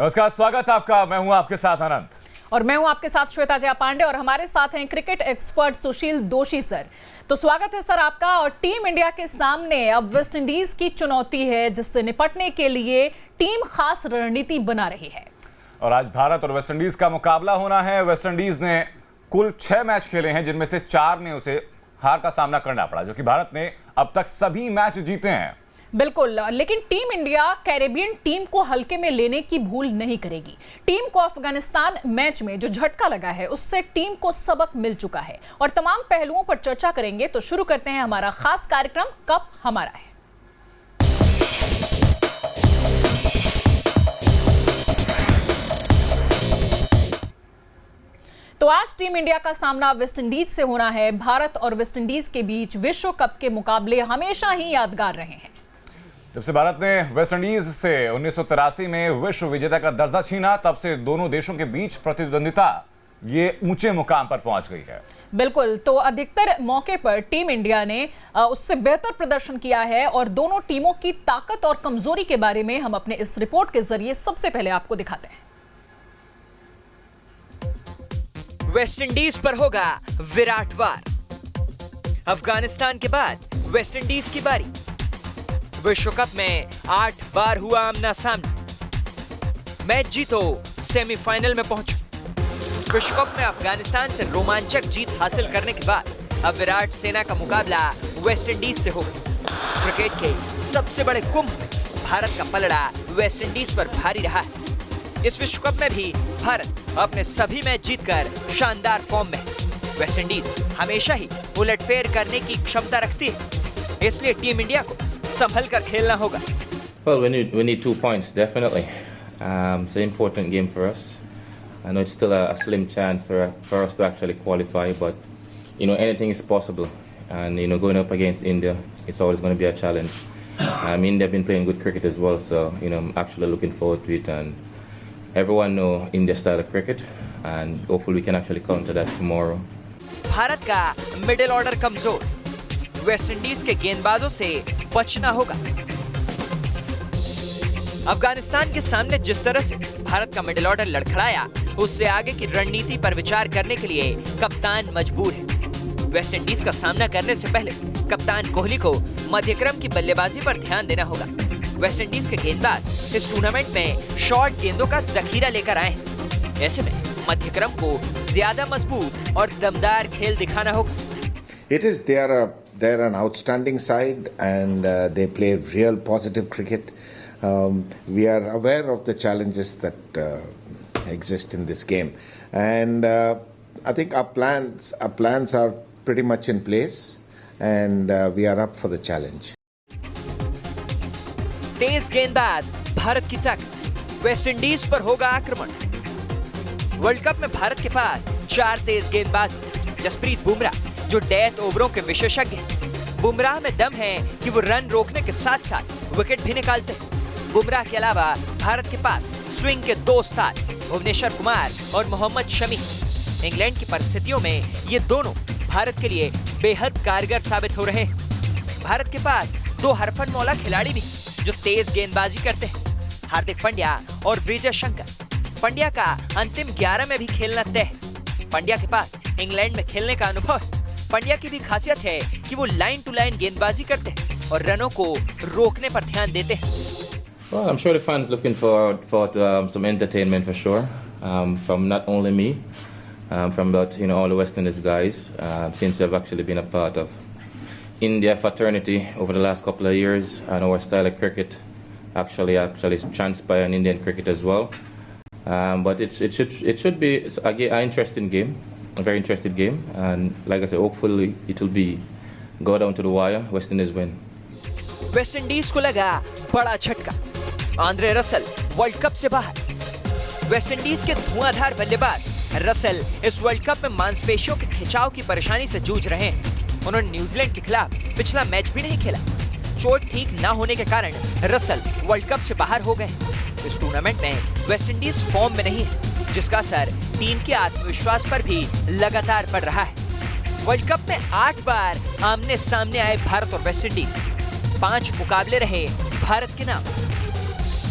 नमस्कार, स्वागत है आपका। मैं हूं आपके साथ अनंत और मैं हूं आपके साथ श्वेता जया पांडे और हमारे साथ हैं क्रिकेट एक्सपर्ट सुशील दोषी सर। तो स्वागत है सर आपका। और टीम इंडिया के सामने अब वेस्ट इंडीज की चुनौती है, जिससे निपटने के लिए टीम खास रणनीति बना रही है। और आज भारत और वेस्ट इंडीज का मुकाबला होना है। वेस्ट इंडीज ने कुल 6 मैच खेले हैं, जिनमें से 4 ने उसे हार का सामना करना पड़ा, जो कि भारत ने अब तक सभी मैच जीते हैं। बिल्कुल, लेकिन टीम इंडिया कैरेबियन टीम को हल्के में लेने की भूल नहीं करेगी। टीम को अफगानिस्तान मैच में जो झटका लगा है, उससे टीम को सबक मिल चुका है और तमाम पहलुओं पर चर्चा करेंगे। तो शुरू करते हैं हमारा खास कार्यक्रम कप हमारा है। तो आज टीम इंडिया का सामना वेस्ट इंडीज से होना है। भारत और वेस्ट इंडीज के बीच विश्व कप के मुकाबले हमेशा ही यादगार रहे हैं। जब से भारत ने वेस्ट इंडीज से 1983 में विश्व विजेता का दर्जा छीना, तब से दोनों देशों के बीच प्रतिद्वंदिता ये ऊंचे मुकाम पर पहुंच गई है। बिल्कुल, तो अधिकतर मौके पर टीम इंडिया ने उससे बेहतर प्रदर्शन किया है और दोनों टीमों की ताकत और कमजोरी के बारे में हम अपने इस रिपोर्ट के जरिए सबसे पहले आपको दिखाते हैं। वेस्ट इंडीज पर होगा विराट वार। अफगानिस्तान के बाद वेस्ट इंडीज की बारी। विश्व कप में 8 बार हुआ आमना सामना। मैच जीतो सेमीफाइनल में पहुंचो। विश्व कप में अफगानिस्तान से रोमांचक जीत हासिल करने के बाद अब विराट सेना का मुकाबला वेस्ट इंडीज से होगा। क्रिकेट के सबसे बड़े कुंभ में भारत का पलड़ा वेस्ट इंडीज पर भारी रहा है। इस विश्व कप में भी भारत अपने सभी मैच जीतकर शानदार फॉर्म में है। वेस्ट इंडीज हमेशा ही उलटफेर करने की क्षमता रखती है, इसलिए टीम इंडिया को संभल कर खेलना होगा। Well, we need 2 points definitely. It's an important game for us. I know it's still a slim chance for us to actually qualify, but anything is possible. And going up against India, it's always going to be a challenge. India have been playing good cricket as well, so I'm actually looking forward to it. And everyone know India's style of cricket, and hopefully we can actually counter that tomorrow. Bharat का middle order कमजोर, West Indies के गेंदबाजों से बचना होगा। अफगानिस्तान के सामने जिस तरह से भारत का मिडिल ऑर्डर लड़खड़ाया, उससे आगे की रणनीति पर विचार करने के लिए कप्तान मजबूर है। वेस्ट इंडीज का सामना करने से पहले कप्तान कोहली को मध्यक्रम की बल्लेबाजी पर ध्यान देना होगा। वेस्ट इंडीज के गेंदबाज इस टूर्नामेंट में शॉर्ट गेंदों का जखीरा लेकर आए हैं। ऐसे में मध्यक्रम को ज्यादा मजबूत और दमदार खेल दिखाना होगा। It is they're an outstanding side and they play real positive cricket. We are aware of the challenges that exist in this game, and I think our plans are pretty much in place, and we are up for the challenge. तेज गेंदबाज भारत की ताकत, West Indies पर होगा आक्रमण। World cup में भारत के पास 4 तेज गेंदबाज, जसप्रीत बुमराह जो डेथ ओवरों के विशेषज्ञ हैं। बुमराह में दम है कि वो रन रोकने के साथ साथ विकेट भी निकालते हैं। बुमराह के अलावा भारत के पास स्विंग के 2 स्टार भुवनेश्वर कुमार और मोहम्मद शमी। इंग्लैंड की परिस्थितियों में ये दोनों भारत के लिए बेहद कारगर साबित हो रहे हैं। भारत के पास 2 हरफन मौला खिलाड़ी भी जो तेज गेंदबाजी करते हैं, हार्दिक पांड्या और विजय शंकर। पांड्या का अंतिम 11 में भी खेलना तय है। पांड्या के पास इंग्लैंड में खेलने का अनुभव है। पांड्या की भी खासियत है कि वो लाइन टू लाइन गेंदबाजी करते हैं और रनों को रोकने पर ध्यान देते हैं। Well, I'm sure the fans looking for some entertainment for sure, from not only me, from all the West Indies guys, since they've actually been a part of India fraternity over the last couple of years, and our style of cricket actually transpire in Indian cricket as well. But it should be an interesting game, a very interesting game, and like I said, hopefully it will be go down to the wire. West Indies win. West Indies को लगा बड़ा झटका, Andre Russell world cup से बाहर। West Indies के धुआंधार बल्लेबाज Russell इस world cup में मांसपेशियों के खिंचाव की परेशानी से जूझ रहे हैं। उन्होंने न्यूजीलैंड के खिलाफ पिछला मैच भी नहीं खेला। चोट ठीक ना होने के कारण रसल वर्ल्ड कप से बाहर हो गए। इस टूर्नामेंट में वेस्ट इंडीज फॉर्म में नहीं है, जिसका असर टीम के आत्मविश्वास पर भी लगातार पड़ रहा है। वर्ल्ड कप में 8 बार आमने सामने आए भारत और वेस्ट इंडीज। 5 मुकाबले रहे भारत के नाम।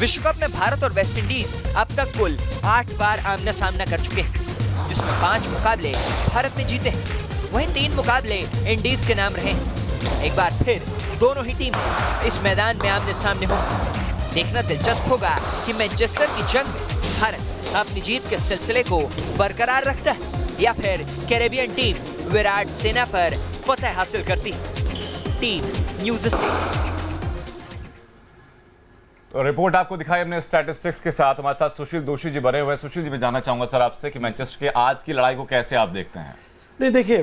विश्व कप में भारत और वेस्टइंडीज अब तक कुल 8 बार आमना सामना कर चुके हैं, जिसमें 5 मुकाबले भारत ने जीते हैं, वहीं 3 मुकाबले इंडीज के नाम रहे हैं। एक बार फिर दोनों ही टीमें इस मैदान में आमने सामने होंगी। देखना दिलचस्प होगा कि मैनचेस्टर की जंग में भारत अपनी जीत के सिलसिले को बरकरार रखता है या फिर कैरेबियन टीम विराट सेना पर फतह हासिल करती है। Team news state. तो रिपोर्ट आपको दिखाई हमने स्टैटिस्टिक्स के साथ। हमारे साथ सुशील दोषी जी बने हुए। सुशील जी, मैं जानना चाहूंगा सर आपसे कि मैनचेस्टर के आज की लड़ाई को कैसे आप देखते हैं? नहीं, देखिए,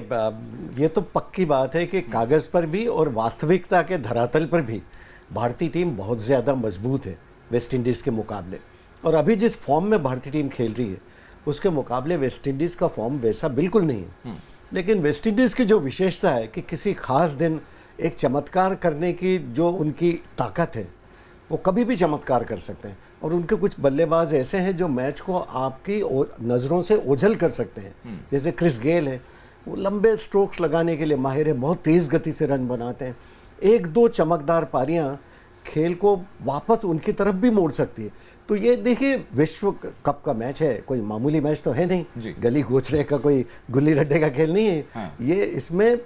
ये तो पक्की बात है कि कागज़ पर भी और वास्तविकता के धरातल पर भी भारतीय टीम बहुत ज़्यादा मजबूत है वेस्ट इंडीज़ के मुकाबले। और अभी जिस फॉर्म में भारतीय टीम खेल रही है उसके मुकाबले वेस्ट इंडीज़ का फॉर्म वैसा बिल्कुल नहीं है। लेकिन वेस्ट इंडीज़ की जो विशेषता है कि किसी खास दिन एक चमत्कार करने की जो उनकी ताकत है, वो कभी भी चमत्कार कर सकते हैं। और उनके कुछ बल्लेबाज ऐसे हैं जो मैच को आपकी नज़रों से ओझल कर सकते हैं। जैसे क्रिस गेल है, वो लंबे स्ट्रोक्स लगाने के लिए माहिर है, बहुत तेज़ गति से रन बनाते हैं। 1-2 चमकदार पारियां खेल को वापस उनकी तरफ भी मोड़ सकती है। तो ये देखिए, विश्व कप का मैच है, कोई मामूली मैच तो है नहीं, गली गोचरे का कोई गुल्ली डंडे का खेल नहीं है। हाँ। ये इसमें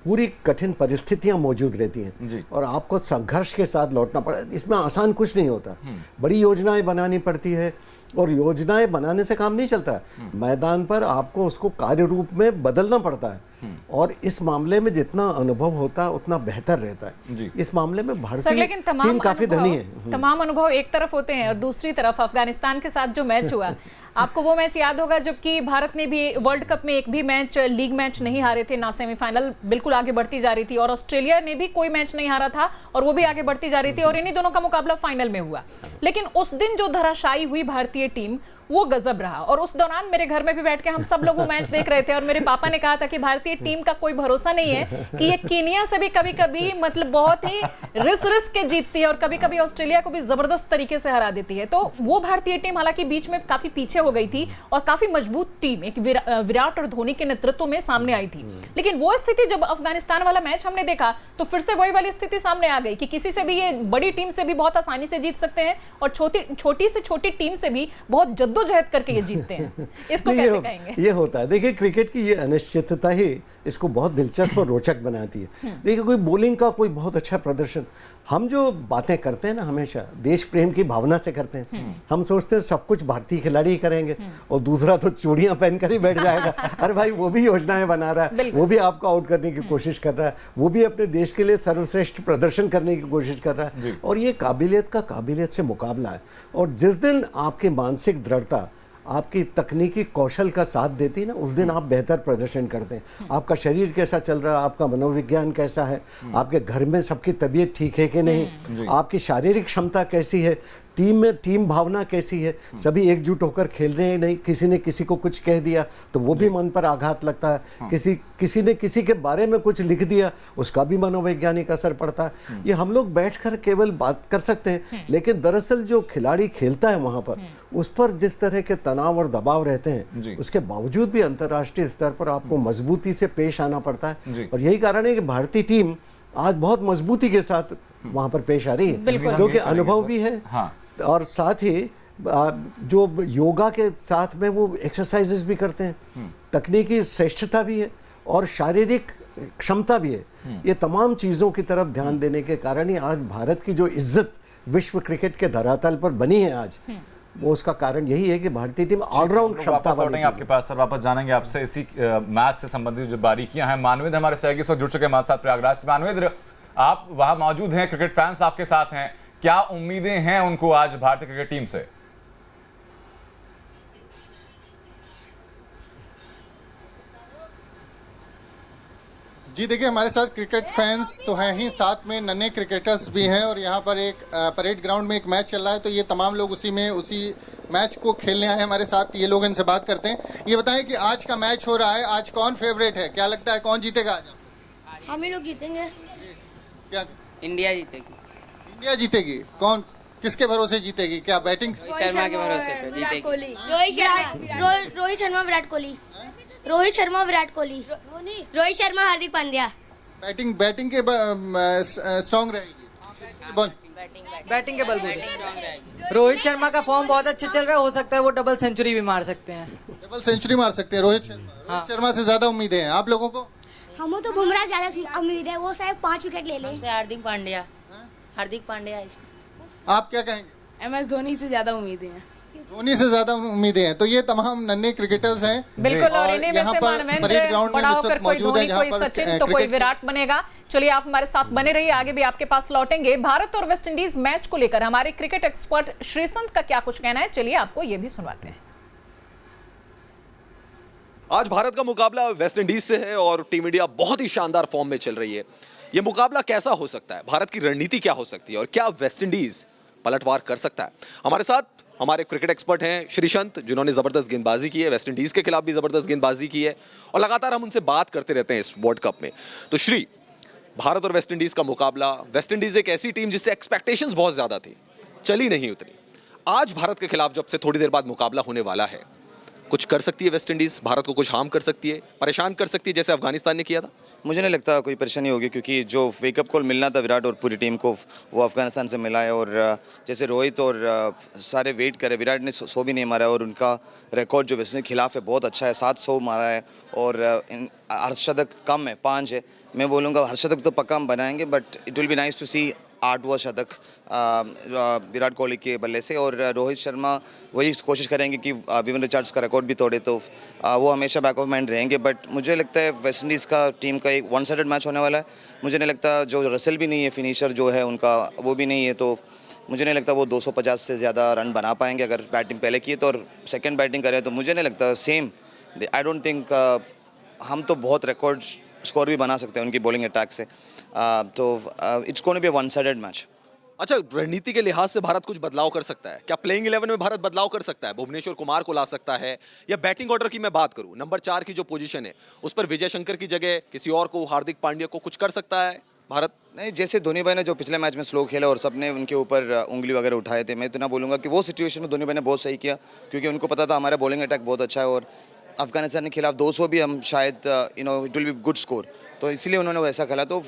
पूरी कठिन परिस्थितियां मौजूद रहती हैं और आपको संघर्ष के साथ लौटना पड़ा। इसमें आसान कुछ नहीं होता, बड़ी योजनाएं बनानी पड़ती है और योजनाएं बनाने से काम नहीं चलता है। मैदान पर आपको उसको कार्य रूप में बदलना पड़ता है और इस मामले में जितना अनुभव होता है उतना बेहतर रहता है। इस मामले में भारतीय टीम काफी धनी है। तमाम अनुभव एक तरफ होते हैं और दूसरी तरफ अफगानिस्तान के साथ जो मैच हुआ, आपको वो मैच याद होगा जबकि भारत ने भी वर्ल्ड कप में एक भी मैच, लीग मैच नहीं हारे थे, ना सेमीफाइनल, बिल्कुल आगे बढ़ती जा रही थी। और ऑस्ट्रेलिया ने भी कोई मैच नहीं हारा था और वो भी आगे बढ़ती जा रही थी और इन्हीं दोनों का मुकाबला फाइनल में हुआ। लेकिन उस दिन जो धराशायी हुई भारतीय टीम, वो गजब रहा। और उस दौरान मेरे घर में भी बैठ के हम सब लोग वो मैच देख रहे थे और मेरे पापा ने कहा था कि भारतीय टीम का कोई भरोसा नहीं है कि ये कीनिया से भी कभी कभी मतलब बहुत ही रिस के जीतती है और कभी कभी ऑस्ट्रेलिया को भी जबरदस्त तरीके से हरा देती है। तो वो भारतीय टीम हालांकि बीच में काफी पीछे हो गई थी और काफी मजबूत टीम एक विराट और धोनी के नेतृत्व में सामने आई थी। लेकिन वो स्थिति जब अफगानिस्तान वाला मैच हमने देखा तो फिर से वही वाली स्थिति सामने आ गई कि किसी से भी, ये बड़ी टीम से भी बहुत आसानी से जीत सकते हैं और छोटी से छोटी टीम से भी बहुत जद्दोजहद करके ये जीतते हैं। इसको कैसे कहेंगे? ये होता है, देखिए, क्रिकेट की ये अनिश्चितता ही इसको बहुत दिलचस्प और रोचक बनाती है। देखिए, कोई बॉलिंग का कोई बहुत अच्छा प्रदर्शन, हम जो बातें करते हैं ना हमेशा देश प्रेम की भावना से करते हैं। हम सोचते हैं सब कुछ भारतीय खिलाड़ी ही करेंगे और दूसरा तो चूड़ियां पहनकर ही बैठ जाएगा। अरे भाई, वो भी योजनाएं बना रहा है, वो भी आपको आउट करने की कोशिश कर रहा है, वो भी अपने देश के लिए सर्वश्रेष्ठ प्रदर्शन करने की कोशिश कर रहा है। और ये काबिलियत से मुकाबला है। और जिस दिन आपकी मानसिक दृढ़ता, आपकी तकनीकी कौशल का साथ देती है ना, उस दिन आप बेहतर प्रदर्शन करते हैं। आपका शरीर कैसा चल रहा है, आपका मनोविज्ञान कैसा है, आपके घर में सबकी तबीयत ठीक है कि नहीं, आपकी शारीरिक क्षमता कैसी है, टीम में टीम भावना कैसी है, सभी एकजुट होकर खेल रहे हैं नहीं, किसी ने किसी को कुछ कह दिया तो वो भी मन पर आघात लगता है, किसी ने किसी के बारे में कुछ लिख दिया उसका भी मनोवैज्ञानिक असर पड़ता है। ये हम लोग बैठकर केवल बात कर सकते हैं, लेकिन दरअसल जो खिलाड़ी खेलता है वहां पर, उस पर जिस तरह के तनाव और दबाव रहते हैं, उसके बावजूद भी अंतर्राष्ट्रीय स्तर पर आपको मजबूती से पेश आना पड़ता है। और यही कारण है कि भारतीय टीम आज बहुत मजबूती के साथ वहां पर पेश आ रही है, क्योंकि अनुभव भी है और साथ ही जो योगा के साथ में वो एक्सरसाइजेस भी करते हैं, तकनीकी श्रेष्ठता भी है और शारीरिक क्षमता भी है। ये तमाम चीज़ों की तरफ ध्यान देने के कारण ही आज भारत की जो इज्जत विश्व क्रिकेट के धरातल पर बनी है आज, वो उसका कारण यही है कि भारतीय टीम ऑलराउंड क्षमता वाली है। आपके पास सर वापस जानेंगे आपसे इसी मैच से संबंधित जो बारीकियां हैं। मानवेंद्र हमारे सहयोगी इस वक्त जुड़ चुके हैं हमारे साथ प्रयागराज से। मानवेंद्र, आप वहां मौजूद हैं, क्रिकेट फैंस आपके साथ हैं, क्या उम्मीदें हैं उनको आज भारतीय क्रिकेट टीम से? जी देखिए, हमारे साथ क्रिकेट फैंस तो हैं ही, साथ में नन्हे क्रिकेटर्स भी हैं और यहाँ पर एक परेड ग्राउंड में एक मैच चल रहा है, तो ये तमाम लोग उसी मैच को खेलने आए हैं हमारे साथ। ये लोग इनसे बात करते हैं। ये बताएं कि आज का मैच हो रहा है, आज कौन फेवरेट है, क्या लगता है कौन जीतेगा आज? हम ही लोग जीतेंगे। क्या? इंडिया जीतेगी। इंडिया जीतेगी? कौन, किसके भरोसे जीतेगी? क्या बैटिंग? रोहित शर्मा के भरोसे पे जीतेगी। रोहित शर्मा, विराट कोहली। रोहित शर्मा, विराट कोहली। रोहित शर्मा, हार्दिक पांड्या। बैटिंग के स्ट्रांग रहेगी। बॉल बैटिंग के बलबूते। रोहित शर्मा का फॉर्म बहुत अच्छा चल रहा है, हो सकता है वो डबल सेंचुरी भी मार सकते हैं। डबल सेंचुरी मार सकते हैं रोहित शर्मा से ज्यादा उम्मीदें हैं आप लोगों को? हमें तो बुमराह ज्यादा उम्मीद है, वो शायद 5 विकेट ले ले। हार्दिक पांड्या। हार्दिक पांड्या। आप क्या कहेंगे? MS धोनी से ज्यादा उम्मीदें हैं। धोनी से ज्यादा उम्मीदें हैं। तो ये तमाम नन्हे क्रिकेटर्स हैं बिल्कुल, और और इन्हीं में यहाँ से पर मानवेंद्र परेड ग्राउंड में बड़ा इस होकर वक्त कोई मौजूद है धोनी, जहाँ कोई पर सचिन तो कोई क्रिकेट विराट बनेगा। चलिए आप हमारे साथ बने रहिए, आगे भी आपके पास लौटेंगे। भारत और वेस्ट इंडीज मैच को लेकर हमारे क्रिकेट एक्सपर्ट श्रीसंत का क्या कुछ कहना है, चलिए आपको ये भी सुनवाते हैं। आज भारत का मुकाबला वेस्ट इंडीज से है और टीम इंडिया बहुत ही शानदार फॉर्म में चल रही है। यह मुकाबला कैसा हो सकता है, भारत की रणनीति क्या हो सकती है और क्या वेस्ट इंडीज पलटवार कर सकता है? हमारे साथ हमारे क्रिकेट एक्सपर्ट हैं श्रीसंत, जिन्होंने जबरदस्त गेंदबाजी की है, वेस्ट इंडीज के खिलाफ भी जबरदस्त गेंदबाजी की है और लगातार हम उनसे बात करते रहते हैं इस वर्ल्ड कप में। तो श्री, भारत और वेस्ट इंडीज का मुकाबला, वेस्ट इंडीज एक ऐसी टीम जिससे एक्सपेक्टेशंस बहुत ज्यादा थी, चली नहीं उतनी। आज भारत के खिलाफ जब से थोड़ी देर बाद मुकाबला होने वाला है, कुछ कर सकती है वेस्ट इंडीज, भारत को कुछ हार्म कर सकती है, परेशान कर सकती है जैसे अफगानिस्तान ने किया था? मुझे नहीं लगता कोई परेशानी होगी, क्योंकि जो वेकअप कॉल मिलना था विराट और पूरी टीम को वो अफगानिस्तान से मिला है। और जैसे रोहित और सारे वेट करे, विराट ने 100 भी नहीं मारा और उनका रिकॉर्ड जो वेस्ट इंडीज के खिलाफ है बहुत अच्छा है, 700 मारा है और अर्धशतक कम है, 5 है। मैं बोलूँगा अर्धशतक तो पक्का हम बनाएंगे, but it will be nice to see 8वां शतक विराट कोहली के बल्ले से। और रोहित शर्मा वही कोशिश करेंगे कि विविन रिचर्ड्स का रिकॉर्ड भी तोड़े, तो वो हमेशा बैक ऑफ माइंड रहेंगे। बट मुझे लगता है वेस्ट इंडीज़ का टीम का एक 1 साइडेड मैच होने वाला है। मुझे नहीं लगता, जो रसेल भी नहीं है फिनिशर जो है उनका, वो भी नहीं है, तो मुझे नहीं लगता वो 250 से ज़्यादा रन बना पाएंगे। अगर बैटिंग पहले की है तो, और सेकेंड बैटिंग करें तो मुझे नहीं लगता सेम। आई डोंट थिंक हम तो बहुत रिकॉर्ड स्कोर भी बना सकते हैं उनकी बॉलिंग अटैक से। तो it's going to be 1 sided match. अच्छा, रणनीति के लिहाज से भारत कुछ बदलाव कर सकता है क्या? प्लेइंग 11 में भारत बदलाव कर सकता है? भुवनेश्वर कुमार को ला सकता है, या बैटिंग ऑर्डर की मैं बात करूं, नंबर 4 की जो पोजीशन है उस पर विजय शंकर की जगह किसी और को, हार्दिक पांड्या को, कुछ कर सकता है भारत? नहीं, जैसे धोनी भाई ने जो पिछले मैच में स्लो खेला और सबने उनके ऊपर उंगली वगैरह उठाए थे, मैं इतना बोलूँगा कि वो सिचुएशन में धोनी भाई ने बहुत सही किया, क्योंकि उनको पता था हमारा बॉलिंग अटैक बहुत अच्छा है और अफगानिस्तान के खिलाफ 200 भी हम शायद it will be good score, तो इसलिए उन्होंने वैसा खेला। तो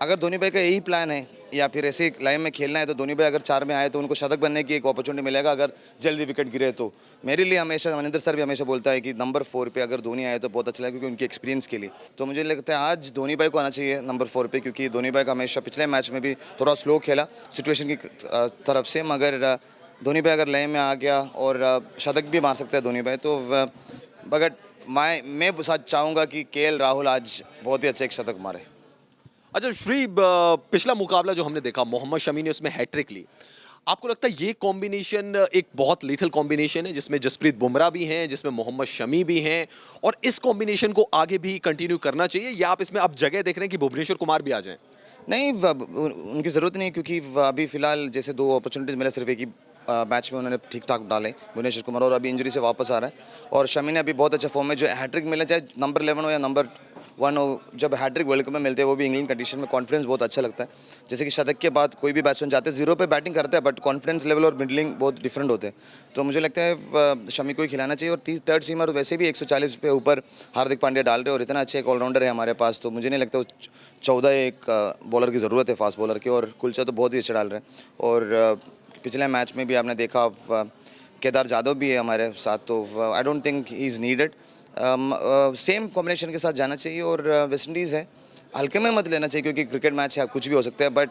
अगर धोनी भाई का यही प्लान है या फिर ऐसे लाइन में खेलना है, तो धोनी भाई अगर 4 में आए तो उनको शतक बनने की एक अपॉर्चुनिटी मिलेगा अगर जल्दी विकेट गिरे तो। मेरे लिए हमेशा मनिंदर सर भी हमेशा बोलता है कि नंबर 4 पे अगर धोनी आए तो बहुत अच्छा लगेगा, क्योंकि उनके एक्सपीरियंस के लिए। तो मुझे लगता है आज धोनी भाई को आना चाहिए नंबर 4 पे, क्योंकि धोनी भाई का हमेशा पिछले मैच में भी थोड़ा स्लो खेला सिचुएशन की तरफ से, मगर धोनी भाई अगर लाइन में आ गया और शतक भी मार सकता है धोनी भाई, तो मगर मैं चाहूँगा कि KL राहुल आज बहुत ही अच्छा एक शतक मारे। अच्छा श्री, पिछला मुकाबला जो हमने देखा, मोहम्मद शमी ने उसमें हैट्रिक ली। आपको लगता है ये कॉम्बिनेशन एक बहुत लीथल कॉम्बिनेशन है, जिसमें जसप्रीत बुमराह भी हैं, जिसमें मोहम्मद शमी भी हैं, और इस कॉम्बिनेशन को आगे भी कंटिन्यू करना चाहिए, या आप इसमें अब जगह देख रहे हैं कि भुवनेश्वर कुमार भी आ जाएं? नहीं, उनकी ज़रूरत नहीं, क्योंकि अभी फ़िलहाल जैसे 2 अपॉर्चुनिटीज़ मिले, सिर्फ एक ही मैच में उन्होंने ठीक ठाक डाले भुवनेश्वर कुमार, और अभी इंजरी से वापस आ रहा है। और शमी ने अभी बहुत अच्छा फॉर्म में, जो हैट्रिक मिले, चाहे नंबर 11 हो या नंबर 1 हो, जब हैट्रिक वर्ल्ड कप में मिलते हैं वो भी इंग्लैंड कंडीशन में, कॉन्फिडेंस बहुत अच्छा लगता है। जैसे कि शतक के बाद कोई भी बैट्समैन जाते हैं 0 पे बैटिंग करते हैं, बट कॉन्फिडेंस लेवल और मिडलिंग बहुत डिफरेंट होते हैं। तो मुझे लगता है शमी को ही खिलाना चाहिए। और 3rd सीमर वैसे भी 140 पे ऊपर हार्दिक पांड्या डाल रहे, और इतना अच्छा एक ऑलराउंडर है हमारे पास, तो मुझे नहीं लगता 14 एक बॉलर की ज़रूरत है, फास्ट बॉलर की, और कुलचा तो बहुत ही अच्छा डाल रहे हैं। और पिछले मैच में भी आपने देखा केदार जाधव भी है हमारे साथ, तो I don't think he is needed. Same combination के साथ जाना चाहिए। और वेस्ट इंडीज़ है, हल्के में मत लेना चाहिए, क्योंकि क्रिकेट मैच है, कुछ भी हो सकता है। बट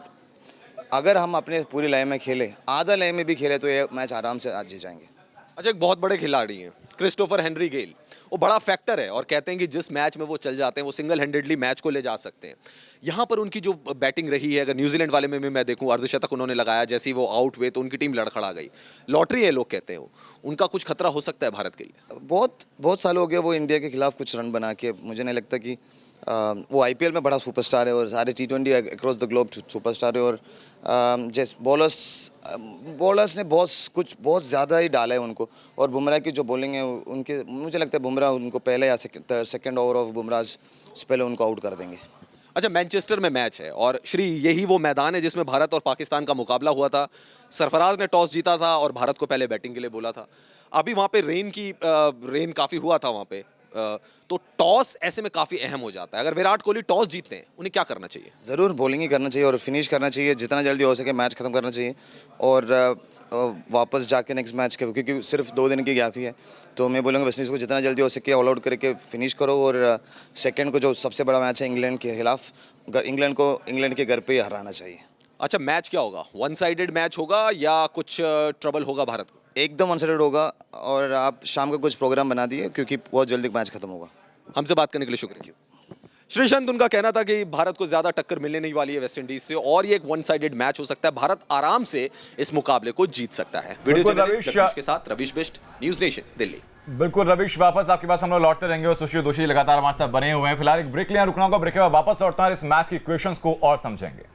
अगर हम अपने पूरी लय में खेले, आधा लय में भी खेले, तो ये मैच आराम से आज जीत जाएंगे। अच्छा, एक बहुत बड़े खिलाड़ी हैं क्रिस्टोफर हेनरी गेल, वो बड़ा फैक्टर है, और कहते हैं कि जिस मैच में वो चल जाते हैं वो सिंगल हैंडेडली मैच को ले जा सकते हैं। यहाँ पर उनकी जो बैटिंग रही है, अगर न्यूजीलैंड वाले में भी मैं देखूं, अर्धशतक उन्होंने लगाया, जैसे ही वो आउट हुए तो उनकी टीम लड़खड़ा गई। लॉटरी है लोग कहते हैं, उनका कुछ खतरा हो सकता है भारत के लिए? बहुत साल हो गए वो इंडिया के खिलाफ कुछ रन बना के, मुझे नहीं लगता कि वो IPL में बड़ा सुपरस्टार है, और सारे T20 across the globe superstar है। और जैसे बॉलर्स ने बहुत ज़्यादा ही डाला है उनको, और बुमराह की जो बॉलिंग है उनके, मुझे लगता है बुमराह उनको पहले या सेकेंड ओवर ऑफ बुमराह से पहले उनको आउट कर देंगे। अच्छा, मैनचेस्टर में मैच है, और श्री यही वो मैदान है जिसमें भारत और पाकिस्तान का मुकाबला हुआ था। सरफराज ने टॉस जीता था और भारत को पहले बैटिंग के लिए बोला था। अभी वहाँ पे रेन काफ़ी हुआ था वहाँ पे, तो टॉस ऐसे में काफी अहम हो जाता है। अगर विराट कोहली टॉस जीतते हैं, उन्हें क्या करना चाहिए? ज़रूर बॉलिंग ही करना चाहिए और फिनिश करना चाहिए, जितना जल्दी हो सके मैच ख़त्म करना चाहिए और वापस जाके नेक्स्ट मैच के, क्योंकि सिर्फ 2 दिन की गैप ही है, तो मैं बोलूँगा वेस्ट इंडीज़ को जितना जल्दी हो सके ऑल आउट करके फिनिश करो और सेकंड को जो सबसे बड़ा मैच है इंग्लैंड के खिलाफ, इंग्लैंड के घर पे ही हराना चाहिए। अच्छा, मैच क्या होगा? वन साइडेड मैच होगा या कुछ ट्रबल होगा भारत को? एकदम वन साइडेड होगा और आप शाम को कुछ प्रोग्राम बना दिए क्योंकि बहुत जल्दी मैच खत्म होगा। हमसे बात करने के लिए शुक्रिया। श्रीशंत, उनका कहना था कि भारत को ज्यादा टक्कर मिलने नहीं वाली है वेस्ट इंडीज से और ये एक वन साइडेड मैच हो सकता है। भारत आराम से इस मुकाबले को जीत सकता है। वीडियो जर्नलिस्ट रवीश के साथ रवीश बिष्ट, न्यूज नेशन, दिल्ली। बिल्कुल रवीश, वापस आपके पास हम लोग लौटते रहेंगे और सुशील दोषी लगातार हमारे साथ बने हुए हैं। फिलहाल एक ब्रेक लेना, रुकना होगा, ब्रेक के बाद वापस लौटता है, इस मैच की इक्वेशंस को और समझेंगे।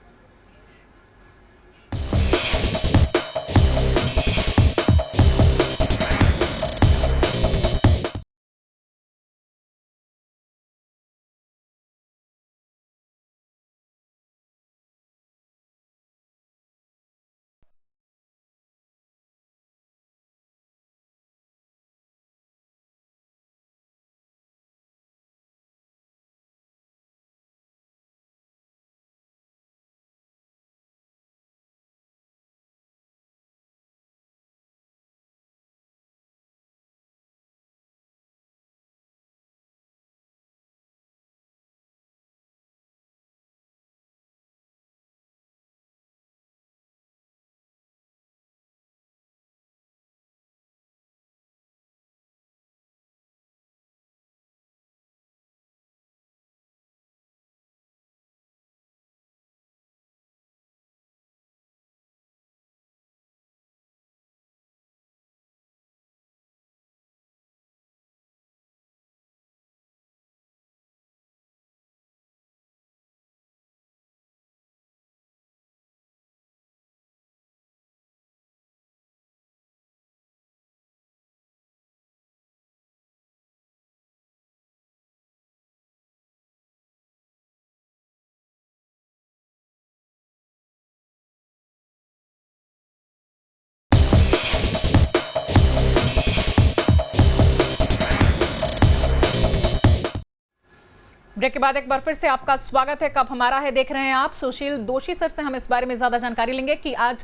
ब्रेक के बाद एक बार फिर से आपका स्वागत है। कब हमारा है देख रहे हैं आप। सुशील दोषी सर से हम इस बारे में ज्यादा जानकारी लेंगे कि आज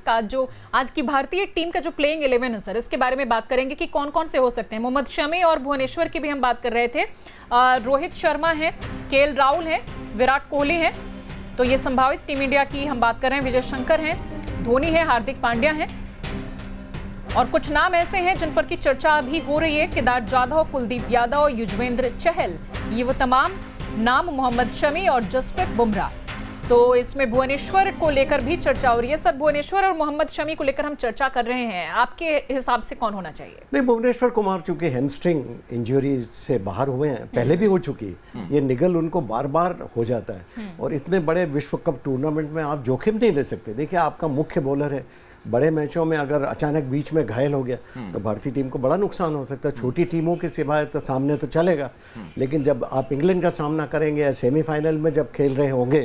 की भारतीय टीम का जो प्लेइंग 11 है सर, इसके बारे में बात करेंगे कि कौन कौन से हो सकते हैं। मोहम्मद शमी और भुवनेश्वर की भी हम बात कर रहे थे। रोहित शर्मा है, केएल राहुल है, विराट कोहली है, तो ये संभावित टीम इंडिया की हम बात कर रहे हैं। विजय शंकर है, धोनी है, हार्दिक पांड्या है और कुछ नाम ऐसे हैं जिन पर की चर्चा अभी हो रही है। केदार जाधव, कुलदीप यादव, युजवेंद्र चहल, ये वो तमाम नाम, मोहम्मद शमी और जसप्रीत बुमराह। तो इसमें भुवनेश्वर को लेकर भी चर्चा हो रही है। सर, भुवनेश्वर और मोहम्मद शमी को लेकर हम चर्चा कर रहे हैं, आपके हिसाब से कौन होना चाहिए? नहीं, भुवनेश्वर कुमार चूंकि हैमस्ट्रिंग इंजरी से बाहर हुए हैं, पहले भी हो चुकी है, ये निगल उनको बार बार हो जाता है और इतने बड़े विश्व कप टूर्नामेंट में आप जोखिम नहीं ले सकते। देखिए, आपका मुख्य बॉलर है, बड़े मैचों में अगर अचानक बीच में घायल हो गया तो भारतीय टीम को बड़ा नुकसान हो सकता है। छोटी टीमों के सिवाय तो सामने तो चलेगा, लेकिन जब आप इंग्लैंड का सामना करेंगे या सेमीफाइनल में जब खेल रहे होंगे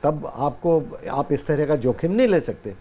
तब आप इस तरह का जोखिम नहीं ले सकते।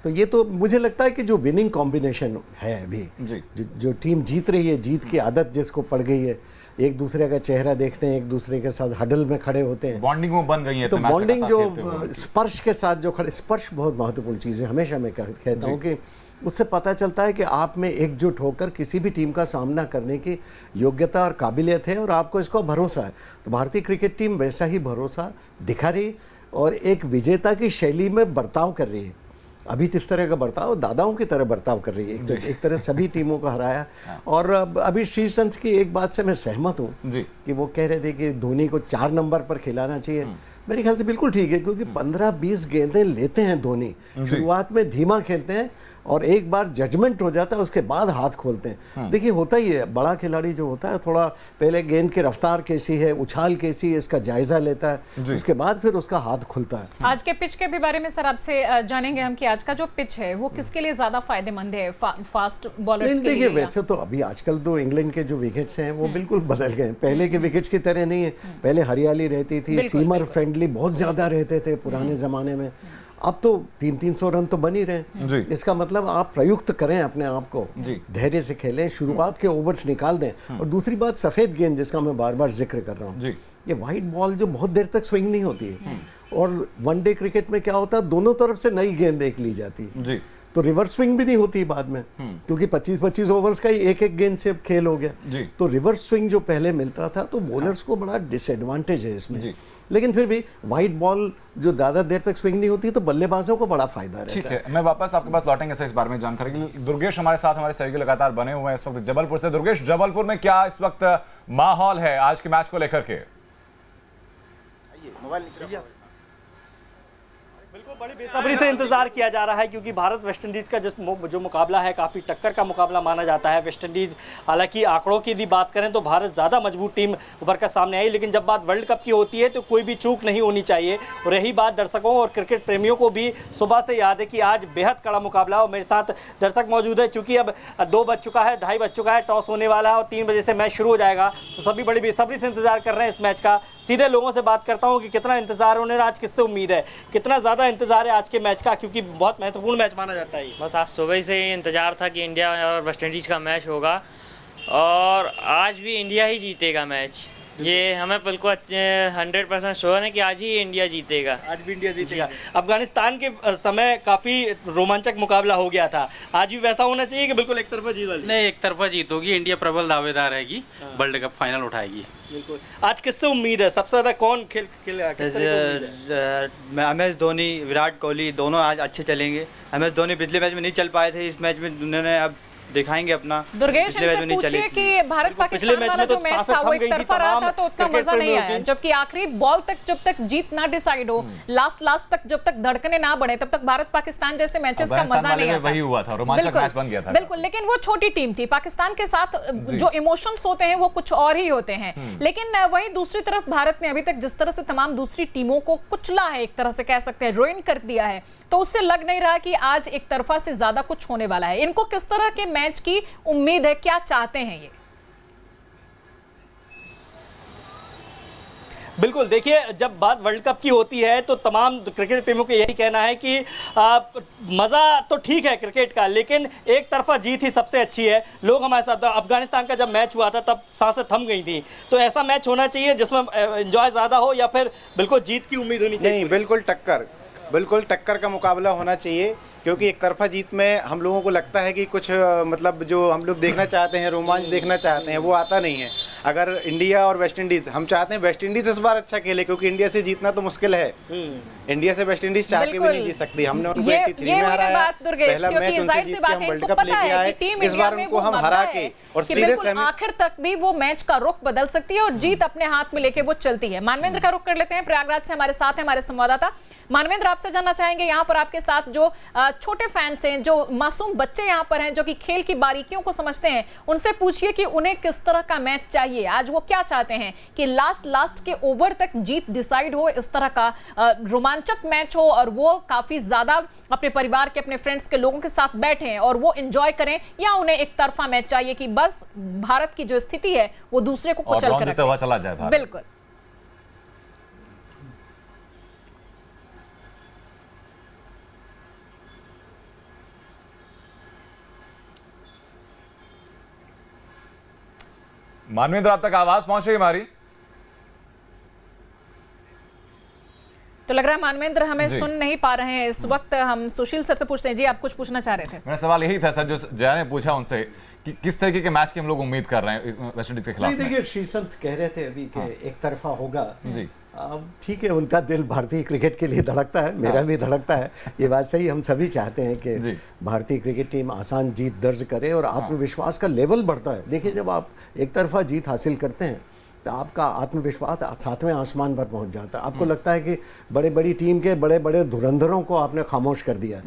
तो ये तो मुझे लगता है कि जो विनिंग कॉम्बिनेशन है अभी, जो टीम जीत रही है, जीत की आदत जिसको पड़ गई है, एक दूसरे का चेहरा देखते हैं, एक दूसरे के साथ हडल में खड़े होते हैं, बॉन्डिंग वो बन गई है। तो बॉन्डिंग जो स्पर्श के साथ जो खड़े, स्पर्श बहुत महत्वपूर्ण चीज़ है। हमेशा मैं कहता हूँ कि उससे पता चलता है कि आप में एकजुट होकर किसी भी टीम का सामना करने की योग्यता और काबिलियत है और आपको इसको भरोसा है। तो भारतीय क्रिकेट टीम वैसा ही भरोसा दिखा रही और एक विजेता की शैली में बर्ताव कर रही है। अभी इस तरह का बर्ताव दादाओं की तरह बर्ताव कर रही है, एक तरह सभी टीमों को हराया। और अभी श्रीसंत की एक बात से मैं सहमत हूँ कि वो कह रहे थे कि धोनी को 4 नंबर पर खिलाना चाहिए। मेरे ख्याल से बिल्कुल ठीक है, क्योंकि 15-20 गेंदें लेते हैं धोनी, शुरुआत में धीमा खेलते हैं और एक बार जजमेंट हो जाता है उसके बाद हाथ खोलते हैं। देखिए, होता ही है, बड़ा खिलाड़ी जो होता है थोड़ा पहले गेंद की रफ्तार कैसी है, उछाल कैसी है, इसका जायजा लेता है, उसके बाद फिर उसका हाथ खुलता है। आज के पिच के भी बारे में सर आपसे जानेंगे हम कि आज का जो पिच है वो किसके लिए ज्यादा फायदेमंद है, फास्ट बॉलर्स के लिए? देखिए, वैसे तो अभी आजकल तो इंग्लैंड के जो विकेट्स हैं वो बिल्कुल बदल गए। पहले के विकेट्स की तरह नहीं है, पहले हरियाली रहती थी, सीमर फ्रेंडली बहुत ज्यादा रहते थे पुराने जमाने में। अब तो 300 रन तो बन ही रहे जी। हैं। इसका मतलब आप प्रयुक्त करें अपने आप को, धैर्य से खेलें, शुरुआत के ओवर्स निकाल दें। और दूसरी बात सफ़ेद गेंद जिसका मैं बार बार जिक्र कर रहा हूँ, ये वाइट बॉल जो बहुत देर तक स्विंग नहीं होती है, और वनडे क्रिकेट में क्या होता है, दोनों तरफ से नई गेंद देख ली जाती है, तो रिवर्स स्विंग भी नहीं होती बाद में, क्योंकि 25-25 ओवर्स का ही एक गेंद से खेल हो गया। तो रिवर्स स्विंग जो पहले मिलता था, तो बॉलर्स को बड़ा डिसएडवांटेज है इसमें। लेकिन फिर भी वाइट बॉल जो ज़्यादा देर तक स्विंग नहीं होती, तो बल्लेबाजों को बड़ा फायदा रहता है। ठीक है, मैं वापस आपके पास लौटेंगे सर इस बारे में जानकारी के लिए। दुर्गेश हमारे साथ, हमारे सहयोगी लगातार बने हुए हैं इस वक्त जबलपुर से। दुर्गेश, जबलपुर में क्या इस वक्त माहौल है आज के मैच को लेकर के? बिल्कुल बड़ी बेसब्री से इंतजार किया जा रहा है, क्योंकि भारत वेस्ट इंडीज का जो मुकाबला है काफ़ी टक्कर का मुकाबला माना जाता है। वेस्ट इंडीज, हालांकि आंकड़ों की यदि बात करें तो भारत ज़्यादा मजबूत टीम उभर कर सामने आई, लेकिन जब बात वर्ल्ड कप की होती है तो कोई भी चूक नहीं होनी चाहिए। और यही बात दर्शकों और क्रिकेट प्रेमियों को भी सुबह से याद है कि आज बेहद कड़ा मुकाबला। और मेरे साथ दर्शक मौजूद है, चूँकि अब 2 बज चुका है, 2:30 बज चुका है, टॉस होने वाला है और 3 बजे से मैच शुरू हो जाएगा। तो सभी बड़ी बेसब्री से इंतजार कर रहे हैं इस मैच का। सीधे लोगों से बात करता हूं कि कितना इंतजार है उन्हें, आज किससे उम्मीद है, कितना ज़्यादा इंतजार है आज के मैच का, क्योंकि बहुत महत्वपूर्ण मैच माना जाता है। बस आज सुबह से ही इंतजार था कि इंडिया और वेस्ट इंडीज़ का मैच होगा, और आज भी इंडिया ही जीतेगा मैच। ये हमें बिल्कुल 100% श्योर है कि आज ही इंडिया जीतेगा। आज भी इंडिया जीतेगा। अफगानिस्तान के समय काफ़ी रोमांचक मुकाबला हो गया था, आज भी वैसा होना चाहिए कि बिल्कुल एक तरफा जीत वाली? नहीं, एक तरफा जीत होगी। इंडिया प्रबल दावेदार रहेगी, वर्ल्ड कप फाइनल उठाएगी। बिल्कुल। आज किससे उम्मीद है, सबसे ज़्यादा कौन खेल MS धोनी, विराट कोहली दोनों आज अच्छे चलेंगे। MS धोनी पिछले मैच में नहीं चल पाए थे, इस मैच में उन्होंने अब दिखाएंगे अपना। दुर्गेश इनसे पूछिए कि भारत पाकिस्तान वाला जो मैच था वो एक तरफा रहा था, तो उतना मजा नहीं आया, जबकि आखिरी बॉल तक जब तक जीत ना डिसाइड हो, लास्ट तक जब तक धड़कने ना बढ़े, तब तक भारत पाकिस्तान जैसे मैचेस का मजा नहीं आता। वही हुआ था, रोमांचक मैच बन गया था। बिल्कुल, लेकिन वो छोटी टीम थी। पाकिस्तान के साथ जो इमोशंस होते हैं वो कुछ और ही होते हैं। लेकिन वही दूसरी तरफ भारत ने अभी तक जिस तरह से तमाम दूसरी टीमों को कुचला है, एक तरह से कह सकते हैं रुइन कर दिया है, तो उससे लग नहीं रहा कि आज एक तरफा से ज्यादा कुछ होने वाला है। इनको किस तरह के मैच की उम्मीद है, क्या चाहते हैं ये? बिल्कुल, देखिए जब बात वर्ल्ड कप की होती है तो तमाम क्रिकेट प्रेमियों को यही कहना है कि मज़ा तो ठीक है क्रिकेट का, लेकिन एक तरफा जीत ही सबसे अच्छी है। लोग हमारे साथ, अफगानिस्तान का जब मैच हुआ था तब सांसें थम गई थी, तो ऐसा मैच होना चाहिए जिसमें एंजॉय ज़्यादा हो, या फिर बिल्कुल जीत की उम्मीद होनी चाहिए? नहीं, बिल्कुल टक्कर का मुकाबला होना चाहिए, क्योंकि एक तरफा जीत में हम लोगों को लगता है कि कुछ मतलब जो हम लोग देखना चाहते हैं, रोमांच देखना चाहते हैं, वो आता नहीं है। अगर इंडिया और वेस्ट इंडीज, हम चाहते हैं वेस्ट इंडीज इस बार अच्छा खेले, क्योंकि इंडिया से जीतना तो मुश्किल है। इंडिया से वेस्ट इंडीज चाह के भी नहीं जीत सकती। हमने उनको 83 में हराया, पहला मैच उनसे जीत के हम वर्ल्ड कप लेके आए, इस बार उनको हम हरा के और सीधे आखिर तक भी वो मैच का रुख बदल सकती है और जीत अपने हाथ में लेके वो चलती है। मानवेंद्र का रुख कर लेते हैं, प्रयागराज से हमारे साथ है हमारे संवाददाता। मानवेंद्र, आपसे जानना चाहेंगे, यहाँ पर आपके साथ जो छोटे फैंस हैं, जो मासूम बच्चे यहाँ पर हैं, जो कि खेल की बारीकियों को समझते हैं, उनसे पूछिए कि उन्हें किस तरह का मैच चाहिए। आज वो क्या चाहते हैं कि लास्ट के ओवर तक जीत डिसाइड हो, इस तरह का रोमांचक मैच हो और वो काफी ज्यादा अपने परिवार के, अपने फ्रेंड्स के लोगों के साथ बैठे और वो एंजॉय करें, या उन्हें एक तरफा मैच चाहिए कि बस भारत की जो स्थिति है वो दूसरे को कुचल कर रखे। चला जाए भारत। बिल्कुल। मानवेंद्र, आप तक आवाज पहुंच रही है हमारी? तो लग रहा है मानवेंद्र हमें सुन नहीं पा रहे हैं इस वक्त। हम सुशील सर से पूछते हैं। जी, आप कुछ पूछना चाह रहे थे? मेरा सवाल यही था सर, जो जया ने पूछा उनसे कि किस तरीके के मैच की हम लोग उम्मीद कर रहे हैं वेस्ट इंडीज के खिलाफ। देखिए, श्रीसंत कह रहे थे अभी कि एक तरफा होगा जी। अब ठीक है, उनका दिल भारतीय क्रिकेट के लिए धड़कता है, मेरा भी धड़कता है, ये बात सही। हम सभी चाहते हैं कि भारतीय क्रिकेट टीम आसान जीत दर्ज करे और आत्मविश्वास का लेवल बढ़ता है। देखिए, जब आप एक तरफा जीत हासिल करते हैं तो आपका आत्मविश्वास 7वें आसमान पर पहुंच जाता है। आपको लगता है कि बड़ी टीम के बड़े धुरंधरों को आपने खामोश कर दिया,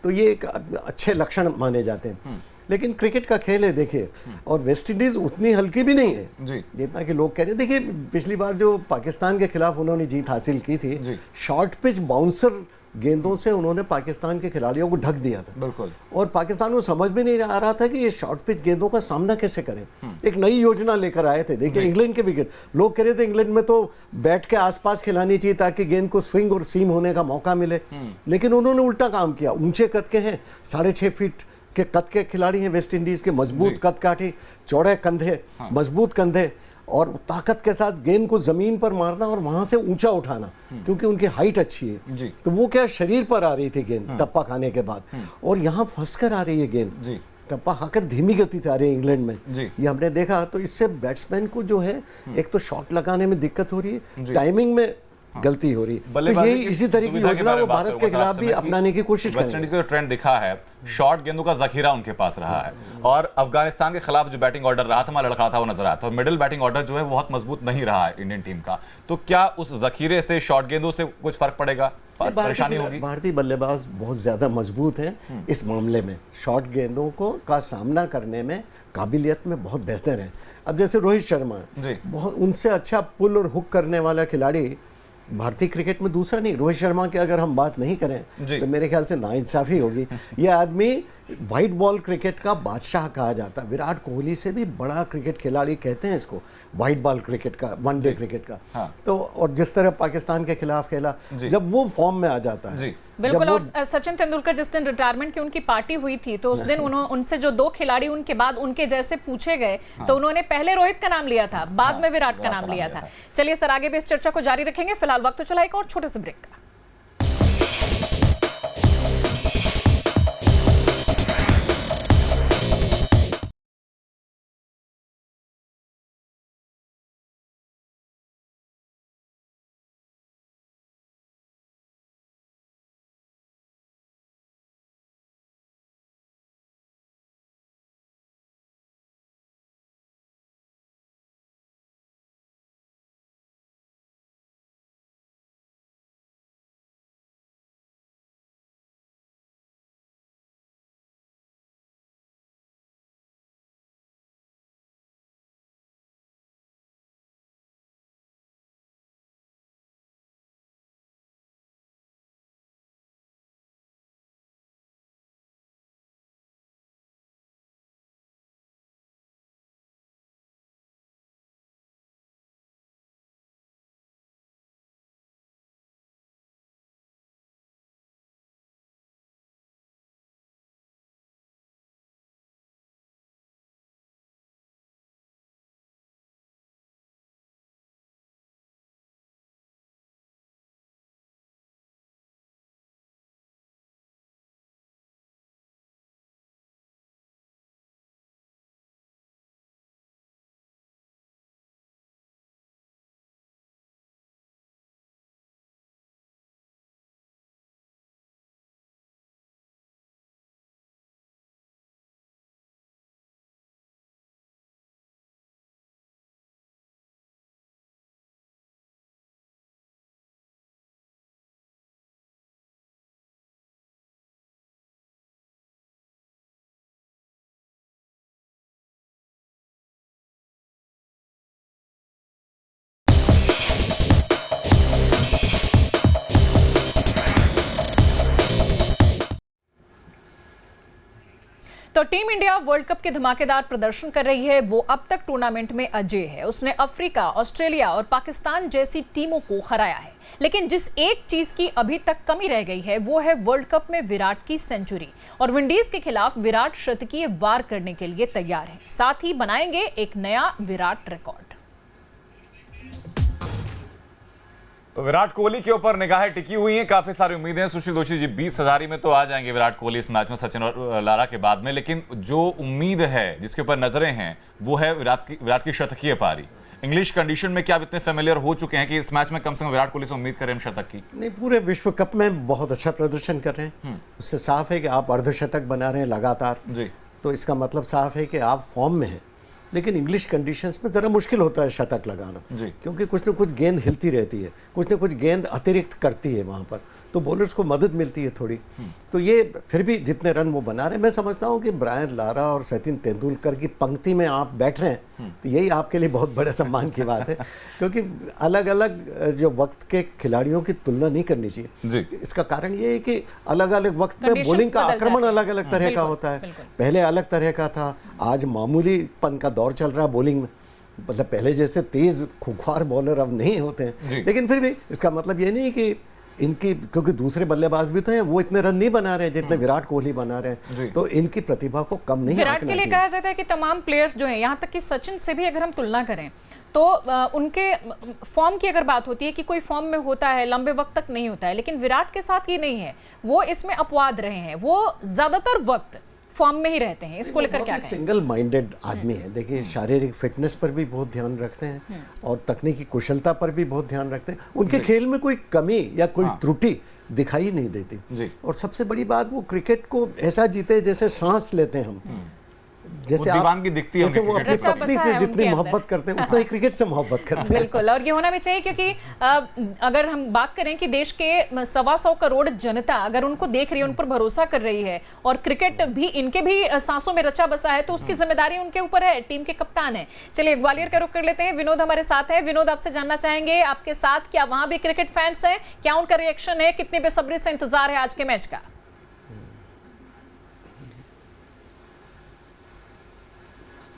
तो ये एक अच्छे लक्षण माने जाते हैं। लेकिन क्रिकेट का खेल है, देखिए, और वेस्ट इंडीज उतनी हल्की भी नहीं है जितना कि लोग कह रहे हैं। देखिए, पिछली बार जो पाकिस्तान के खिलाफ उन्होंने जीत हासिल की थी, शॉर्ट पिच बाउंसर गेंदों से उन्होंने पाकिस्तान के खिलाड़ियों को ढक दिया था। बिल्कुल। और पाकिस्तान को समझ में नहीं आ रहा था कि ये शॉर्ट पिच गेंदों का सामना कैसे करें। एक नई योजना लेकर आए थे। देखिए इंग्लैंड के विकेट, लोग कह रहे थे इंग्लैंड में तो बैट के आसपास खिलानी चाहिए ताकि गेंद को स्विंग और सीम होने का मौका मिले, लेकिन उन्होंने उल्टा काम किया। ऊंचे कद के हैं, 6.5 फीट के कद के खिलाड़ी हैं वेस्ट इंडीज के, मजबूत कद काठी, चौड़े कंधे, मजबूत कंधे, और ताकत के साथ गेंद को जमीन पर मारना और वहां से ऊंचा उठाना, क्योंकि उनकी हाइट अच्छी है। तो वो क्या शरीर पर आ रही थी गेंद टप्पा खाने के बाद, और यहाँ फंस कर आ रही है गेंद, टप्पा खाकर धीमी गति से आ रही है इंग्लैंड में, ये हमने देखा। तो इससे बैट्समैन को जो है एक तो शॉट लगाने में दिक्कत हो रही है, टाइमिंग में गलती हो रही है। तो यही इसी तरह की योजना वो भारत के खिलाफ भी अपनाने की कोशिश वेस्ट इंडीज का जो ट्रेंड दिखा है, शॉर्ट गेंदों का जखीरा उनके पास रहा है, और अफगानिस्तान के खिलाफ जो बैटिंग ऑर्डर रहा था, हमारा लड़खड़ा था, वो नजर आया था। और मिडिल बैटिंग ऑर्डर जो है बहुत मजबूत नहीं रहा है इंडियन टीम का। तो क्या उस जखीरे से, शॉर्ट गेंदों से कुछ फर्क पड़ेगा, परेशानी होगी? भारतीय बल्लेबाज बहुत ज्यादा मजबूत हैं इस मामले में, शॉर्ट गेंदों को का सामना करने में काबिलियत में बहुत बेहतर है। अब जैसे रोहित शर्मा, बहुत उनसे अच्छा पुल और हुक करने वाला खिलाड़ी भारतीय क्रिकेट में दूसरा नहीं। रोहित शर्मा की अगर हम बात नहीं करें तो मेरे ख्याल से नाइंसाफी होगी। ये आदमी वाइट बॉल क्रिकेट का बादशाह कहा जाता है। विराट कोहली से भी बड़ा क्रिकेट खिलाड़ी कहते हैं इसको, वाइट बॉल क्रिकेट का, वनडे क्रिकेट का। तो और जिस तरह पाकिस्तान के खिलाफ खेला, जब वो फॉर्म में आ जाता है। बिल्कुल। और सचिन तेंदुलकर जिस दिन रिटायरमेंट की उनकी पार्टी हुई थी, तो उस दिन उनसे जो 2 खिलाड़ी उनके बाद उनके जैसे पूछे गए, तो उन्होंने पहले रोहित का नाम लिया था, बाद में विराट का नाम लिया था। चलिए सर, आगे भी इस चर्चा को जारी रखेंगे। फिलहाल वक्त तो चला एक और छोटे से ब्रेक का। तो टीम इंडिया वर्ल्ड कप के धमाकेदार प्रदर्शन कर रही है। वो अब तक टूर्नामेंट में अजेय है। उसने अफ्रीका, ऑस्ट्रेलिया और पाकिस्तान जैसी टीमों को हराया है। लेकिन जिस एक चीज की अभी तक कमी रह गई है वो है वर्ल्ड कप में विराट की सेंचुरी। और विंडीज के खिलाफ विराट शतकीय वार करने के लिए तैयार है, साथ ही बनाएंगे एक नया विराट रिकॉर्ड। तो विराट कोहली के ऊपर निगाहें टिकी हुई हैं, काफी सारी उम्मीदें हैं। सुशील दोषी जी, 20 हजारी में तो आ जाएंगे विराट कोहली इस मैच में, सचिन और लारा के बाद में। लेकिन जो उम्मीद है, जिसके ऊपर नजरें हैं, वो है विराट की शतकीय पारी। इंग्लिश कंडीशन में क्या आप इतने फेमिलियर हो चुके हैं कि इस मैच में कम से कम विराट कोहली से उम्मीद करें हम शतक की? नहीं, पूरे विश्व कप में बहुत अच्छा प्रदर्शन कर रहे हैं। उससे साफ है कि आप अर्धशतक बना रहे हैं लगातार जी, तो इसका मतलब साफ है कि आप फॉर्म में हैं। लेकिन इंग्लिश कंडीशंस में ज़रा मुश्किल होता है शतक लगाना जी, क्योंकि कुछ न कुछ गेंद हिलती रहती है, कुछ न कुछ गेंद अतिरिक्त करती है वहाँ पर। तो बॉलर्स को मदद मिलती है थोड़ी। तो ये फिर भी जितने रन वो बना रहे हैं, मैं समझता हूँ कि ब्रायन लारा और सचिन तेंदुलकर की पंक्ति में आप बैठ रहे हैं तो यही आपके लिए बहुत बड़े सम्मान की बात है, क्योंकि अलग अलग जो वक्त के खिलाड़ियों की तुलना नहीं करनी चाहिए। इसका कारण ये है कि अलग अलग वक्त में बॉलिंग का आक्रमण अलग अलग तरह का होता है। पहले अलग तरह का था, आज मामूलीपन का दौर चल रहा है बॉलिंग में, मतलब पहले जैसे तेज खुखार बॉलर अब नहीं होते हैं। लेकिन फिर भी इसका मतलब ये नहीं कि इनकी, क्योंकि दूसरे बल्लेबाज भी तो हैं, वो इतने रन नहीं बना रहे हैं जितने विराट कोहली बना रहे हैं, तो इनकी प्रतिभा को कम नहीं विराट के लिए कहा जाता है कि तमाम प्लेयर्स जो हैं, यहाँ तक कि सचिन से भी अगर हम तुलना करें तो उनके फॉर्म की अगर बात होती है कि कोई फॉर्म में होता है लंबे वक्त तक नहीं होता है, लेकिन विराट के साथ ये नहीं है, वो इसमें अपवाद रहे हैं, वो ज्यादातर वक्त फॉर्म में ही रहते हैं। इसको लेकर क्या कहें? सिंगल माइंडेड आदमी है। देखिए शारीरिक फिटनेस पर भी बहुत ध्यान रखते हैं और तकनीकी कुशलता पर भी बहुत ध्यान रखते हैं। उनके खेल में कोई कमी या कोई त्रुटि दिखाई नहीं देती। और सबसे बड़ी बात, वो क्रिकेट को ऐसा जीते जैसे सांस लेते हैं हम, जैसे दीवान की दिखती है, जैसे वो अपनी पत्नी से जितनी मोहब्बत करते हैं उतना ही क्रिकेट से मोहब्बत करते हैं। बिल्कुल, और ये होना भी चाहिए, क्योंकि अगर हम बात करें कि देश के 125 करोड़ जनता अगर उनको देख रही है, उन पर भरोसा कर रही है और क्रिकेट भी इनके भी सांसों में रचा बसा है, तो उसकी जिम्मेदारी उनके ऊपर है, टीम के कप्तान है। चलिए ग्वालियर का रुख कर लेते हैं, विनोद हमारे साथ है। विनोद, आपसे जानना चाहेंगे, आपके साथ क्या वहां भी क्रिकेट फैंस हैं? क्या उनका रिएक्शन है? कितने बेसब्री से इंतजार है आज के मैच का?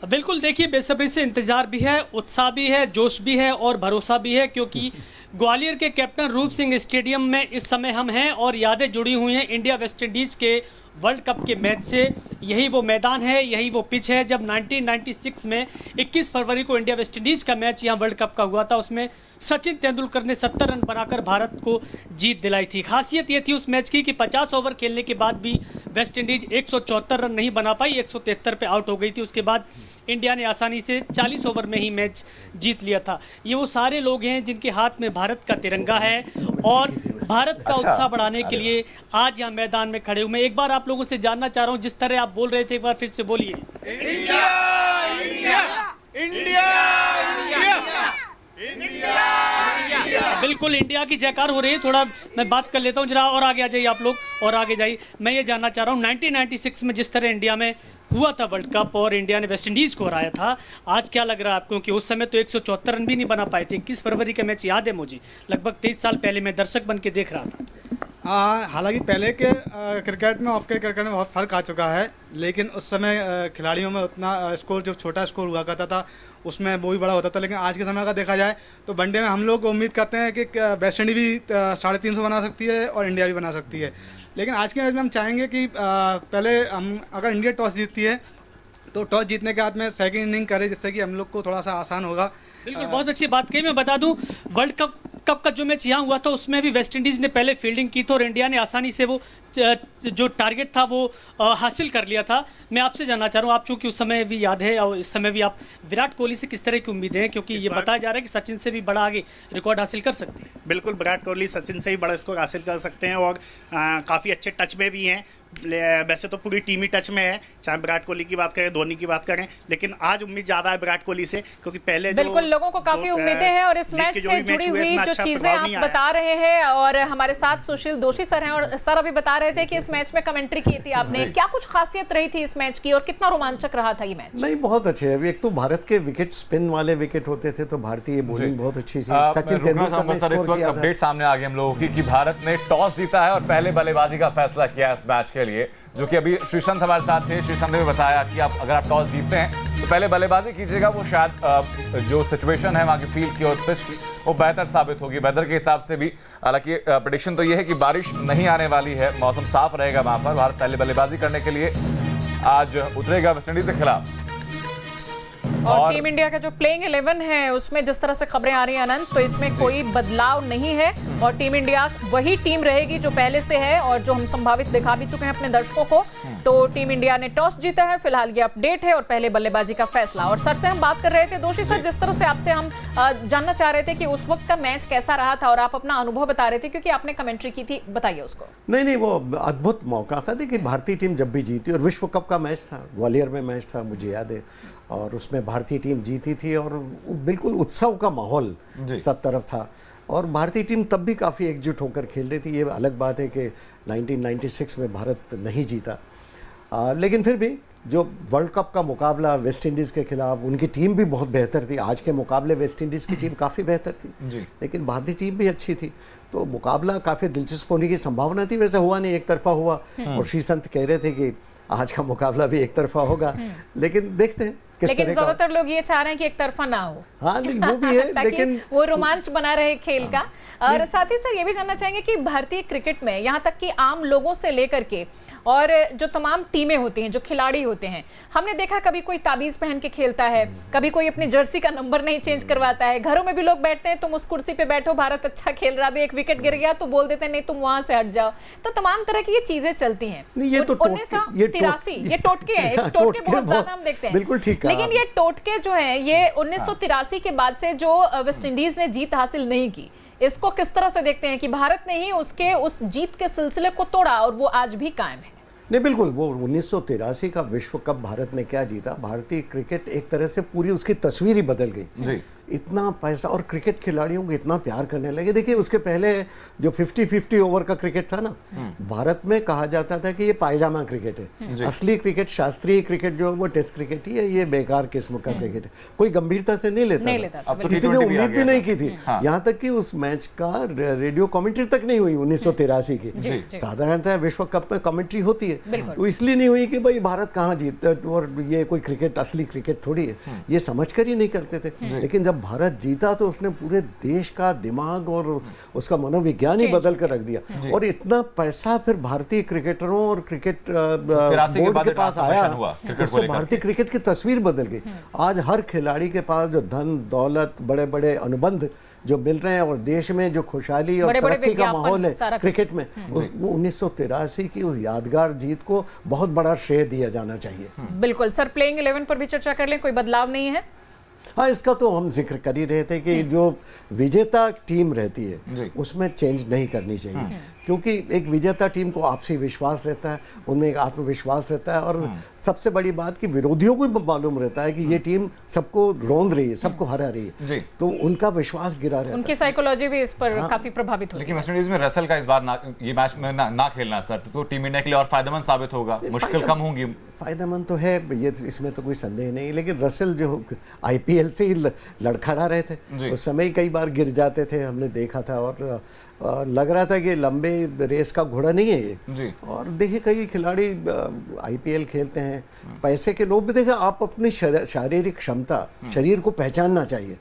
बिल्कुल, देखिए बेसब्री से इंतजार भी है, उत्साह भी है, जोश भी है और भरोसा भी है, क्योंकि ग्वालियर के कैप्टन रूप सिंह स्टेडियम में इस समय हम हैं और यादें जुड़ी हुई हैं इंडिया वेस्ट इंडीज़ के वर्ल्ड कप के मैच से। यही वो मैदान है, यही वो पिच है जब 1996 में 21 फरवरी को इंडिया वेस्ट इंडीज़ का मैच यहाँ वर्ल्ड कप का हुआ था। उसमें सचिन तेंदुलकर ने 70 रन बनाकर भारत को जीत दिलाई थी। खासियत ये थी उस मैच की कि 50 ओवर खेलने के बाद भी वेस्ट इंडीज 174 रन नहीं बना पाई, 173 पे आउट हो गई थी। उसके बाद इंडिया ने आसानी से 40 ओवर में ही मैच जीत लिया था। ये वो सारे लोग हैं जिनके हाथ में भारत का तिरंगा है और भारत का उत्साह बढ़ाने के लिए आज यहाँ मैदान में खड़े हुए। मैं एक बार आप लोगों से जानना चाह रहा हूँ, जिस तरह आप बोल रहे थे, एक बार फिर से बोलिए। India India India India. बिल्कुल इंडिया की जयकार हो रही है। थोड़ा मैं बात कर लेता हूँ, जरा और आगे आ जाइए आप लोग, और आगे जाइए। मैं ये जानना चाह रहा हूँ, 1996 में जिस तरह इंडिया में हुआ था वर्ल्ड कप और इंडिया ने वेस्ट इंडीज को हराया था, आज क्या लग रहा है आपको? कि उस समय तो 174 रन भी नहीं बना पाए थे। 21 फरवरी का मैच याद है मुझे, लगभग 23 साल पहले मैं दर्शक बन के देख रहा था। हालांकि पहले के क्रिकेट में, ऑफ के क्रिकेट में बहुत फर्क आ चुका है, लेकिन उस समय खिलाड़ियों में उतना स्कोर, जो छोटा स्कोर हुआ करता था उसमें वो भी बड़ा होता था। लेकिन आज के समय का देखा जाए तो वनडे में हम लोग उम्मीद करते हैं कि वेस्ट इंडीज भी 350 बना सकती है और इंडिया भी बना सकती है। लेकिन आज के मैच में हम चाहेंगे कि पहले हम, अगर इंडिया टॉस जीतती है तो टॉस जीतने के बाद में सेकंड इनिंग करे, जिससे कि हम लोग को थोड़ा सा आसान होगा। बिल्कुल, बहुत अच्छी बात कही। मैं बता दूं, वर्ल्ड कप का जो मैच यहाँ हुआ था उसमें भी वेस्ट इंडीज ने पहले फील्डिंग की थी और इंडिया ने आसानी से वो जो टारगेट था वो हासिल कर लिया था। मैं आपसे जानना चाह रहा हूँ, आप चूंकि उस समय भी याद है और इस समय भी, आप विराट कोहली से किस तरह की उम्मीदें हैं? क्योंकि ये बताया जा रहा है कि सचिन से भी बड़ा आगे रिकॉर्ड हासिल कर सकते हैं। बिल्कुल, विराट कोहली सचिन से ही बड़ा स्कोर हासिल कर सकते हैं और काफ़ी अच्छे टच में भी हैं। वैसे तो पूरी टीम ही टच में है, चाहे विराट कोहली की बात करें, धोनी की बात करें, लेकिन आज उम्मीद ज़्यादा है विराट कोहली से, क्योंकि पहले बिल्कुल लोगों को काफ़ी उम्मीदें हैं और इस मैच से जुड़ी हुई जो चीज़ें आप बता रहे हैं। और हमारे साथ सुशील दोषी सर हैं और सर अभी बता रहे थे कि इस मैच में कमेंट्री की थी आपने, क्या कुछ खासियत रही थी इस मैच की और कितना रोमांचक रहा था ये मैच? नहीं, बहुत अच्छे है। एक तो भारत के विकेट स्पिन वाले विकेट होते थे, तो भारतीय बॉलिंग बहुत अच्छी थी। सचिन तेंदुलकर इस वक्त अपडेट सामने आ गई हम लोगों की कि भारत ने टॉस जीता है और पहले बल्लेबाजी का फैसला किया इस मैच के लिए, जो कि अभी श्रीसंत हमारे साथ थे। श्रीसंत ने बताया कि आप अगर आप टॉस जीतते हैं तो पहले बल्लेबाजी कीजिएगा, वो शायद जो सिचुएशन है वहाँ की फील्ड की और पिच की वो बेहतर साबित होगी। वेदर के हिसाब से भी हालांकि प्रेडिक्शन तो ये है कि बारिश नहीं आने वाली है, मौसम साफ रहेगा वहाँ पर। भारत पहले बल्लेबाजी करने के लिए आज उतरेगा वेस्टइंडीज के खिलाफ। और टीम इंडिया का जो प्लेइंग 11 है उसमें जिस तरह से खबरें आ रही हैं अनंत, तो इसमें कोई बदलाव नहीं है और टीम इंडिया वही टीम रहेगी जो पहले से है और जो हम संभावित दिखा भी चुके हैं अपने दर्शकों को। तो टीम इंडिया ने टॉस जीता है, फिलहाल ये अपडेट है और पहले बल्लेबाजी का फैसला। और सर से हम बात कर रहे थे, दोषी सर, जिस तरह से आपसे हम जानना चाह रहे थे कि उस वक्त का मैच कैसा रहा था और आप अपना अनुभव बता रहे थे क्योंकि आपने कमेंट्री की थी, बताइए उसको। नहीं, वो अद्भुत मौका था। देखिए भारतीय टीम जब भी जीती, और विश्व कप का मैच था, ग्वालियर में मैच था, मुझे याद है, और उसमें भारतीय टीम जीती थी और बिल्कुल उत्सव का माहौल सब तरफ था। और भारतीय टीम तब भी काफ़ी एकजुट होकर खेल रही थी। ये अलग बात है कि 1996 में भारत नहीं जीता, लेकिन फिर भी जो वर्ल्ड कप का मुकाबला वेस्ट इंडीज़ के खिलाफ, उनकी टीम भी बहुत बेहतर थी। आज के मुकाबले वेस्ट इंडीज़ की टीम काफ़ी बेहतर थी जी। लेकिन भारतीय टीम भी अच्छी थी, तो मुकाबला काफ़ी दिलचस्प होने की संभावना थी। वैसे हुआ नहीं, एक तरफा हुआ। और श्री संत कह रहे थे कि आज का मुकाबला भी एक तरफा होगा, लेकिन देखते हैं किस लेकिन तरह का। ज्यादातर लोग ये चाह रहे हैं कि एक तरफा ना हो। हाँ नहीं, वो भी है ताकि लेकिन वो रोमांच बना रहे खेल का। और साथ ही सर ये भी जानना चाहेंगे कि भारतीय क्रिकेट में यहाँ तक कि आम लोगों से लेकर के और जो तमाम टीमें होती हैं, जो खिलाड़ी होते हैं, हमने देखा कभी कोई ताबीज पहन के खेलता है, कभी कोई अपनी जर्सी का नंबर नहीं चेंज करवाता है। घरों में भी लोग बैठते हैं, तुम उस कुर्सी पे बैठो, भारत अच्छा खेल रहा है, एक विकेट गिर गया तो बोल देते हैं नहीं तुम वहां से हट जाओ। तो तमाम तरह की ये चीजें चलती हैं। नहीं, ये तो 1983 ये टोटके हैं, टोटके बहुत ज्यादा हम देखते हैं। बिल्कुल ठीक कहा। लेकिन ये टोटके जो हैं ये 1983 के बाद से जो वेस्ट इंडीज ने जीत हासिल नहीं की, इसको किस तरह से देखते हैं कि भारत ने ही उसके उस जीत के सिलसिले को तोड़ा और वो आज भी कायम है? नहीं बिल्कुल, वो 1983 का विश्व कप भारत ने क्या जीता, भारतीय क्रिकेट एक तरह से पूरी उसकी तस्वीर ही बदल गई जी। इतना पैसा और क्रिकेट खिलाड़ियों को इतना प्यार करने लगे। देखिए उसके पहले जो 50-50 ओवर का क्रिकेट था ना, भारत में कहा जाता था कि ये पायजामा क्रिकेट है। असली क्रिकेट, शास्त्रीय क्रिकेट जो है वो टेस्ट क्रिकेट ही है, ये बेकार किस्म का क्रिकेट है, कोई गंभीरता से नहीं लेता था। किसी ने उम्मीद भी नहीं की थी। यहाँ तक कि उस मैच का रेडियो कमेंट्री तक नहीं हुई 1983 की। साधारणतः विश्व कप में कमेंट्री होती है, तो इसलिए नहीं हुई कि भाई भारत कहाँ जीतता और ये कोई क्रिकेट असली क्रिकेट थोड़ी है, ये समझकर ही नहीं करते थे। लेकिन जब भारत जीता तो उसने पूरे देश का दिमाग और उसका मनोविज्ञान ही बदल कर रख दिया। और इतना पैसा फिर भारतीय क्रिकेटरों और क्रिकेट बोर्ड के पास आया, उससे भारतीय क्रिकेट की तस्वीर बदल गई। आज हर खिलाड़ी के पास जो धन दौलत, बड़े बड़े अनुबंध जो मिल रहे हैं और देश में जो खुशहाली और तरक्की का माहौल है क्रिकेट में, वो 1983 की उस यादगार जीत को बहुत बड़ा श्रेय दिया जाना चाहिए। बिल्कुल सर, प्लेइंग 11 पर भी चर्चा कर लें, कोई बदलाव नहीं है? हाँ, इसका तो हम जिक्र कर ही रहे थे कि जो विजेता टीम रहती है उसमें चेंज नहीं करनी चाहिए, क्योंकि एक विजेता टीम को आपसी विश्वास रहता है, उनमें एक आत्मविश्वास रहता है। और सबसे बड़ी बात कि विरोधियों को भी मालूम रहता है कि ये टीम सबको रौंद रही है, सबको हरा रही है, तो उनका विश्वास गिरा रहता है। उनकी साइकोलॉजी भी इस पर काफी प्रभावित होती है। लेकिन वेस्ट इंडीज में रसल का इस बार ये मैच में ना खेलना सर, तो टीम इंडिया के लिए और फायदेमंद साबित होगा, मुश्किल कम होंगी। फायदेमंद तो है ये, इसमें तो कोई संदेह नहीं, लेकिन रसल जो IPL से ही लड़खड़ा रहे थे, उस समय कई बार गिर जाते थे, हमने देखा था। और लग रहा था कि लंबे रेस का घोड़ा नहीं है ये। और देखिए कई खिलाड़ी IPL खेलते हैं, पैसे के लोग भी। देखिए आप अपनी शारीरिक क्षमता, शरीर को पहचानना चाहिए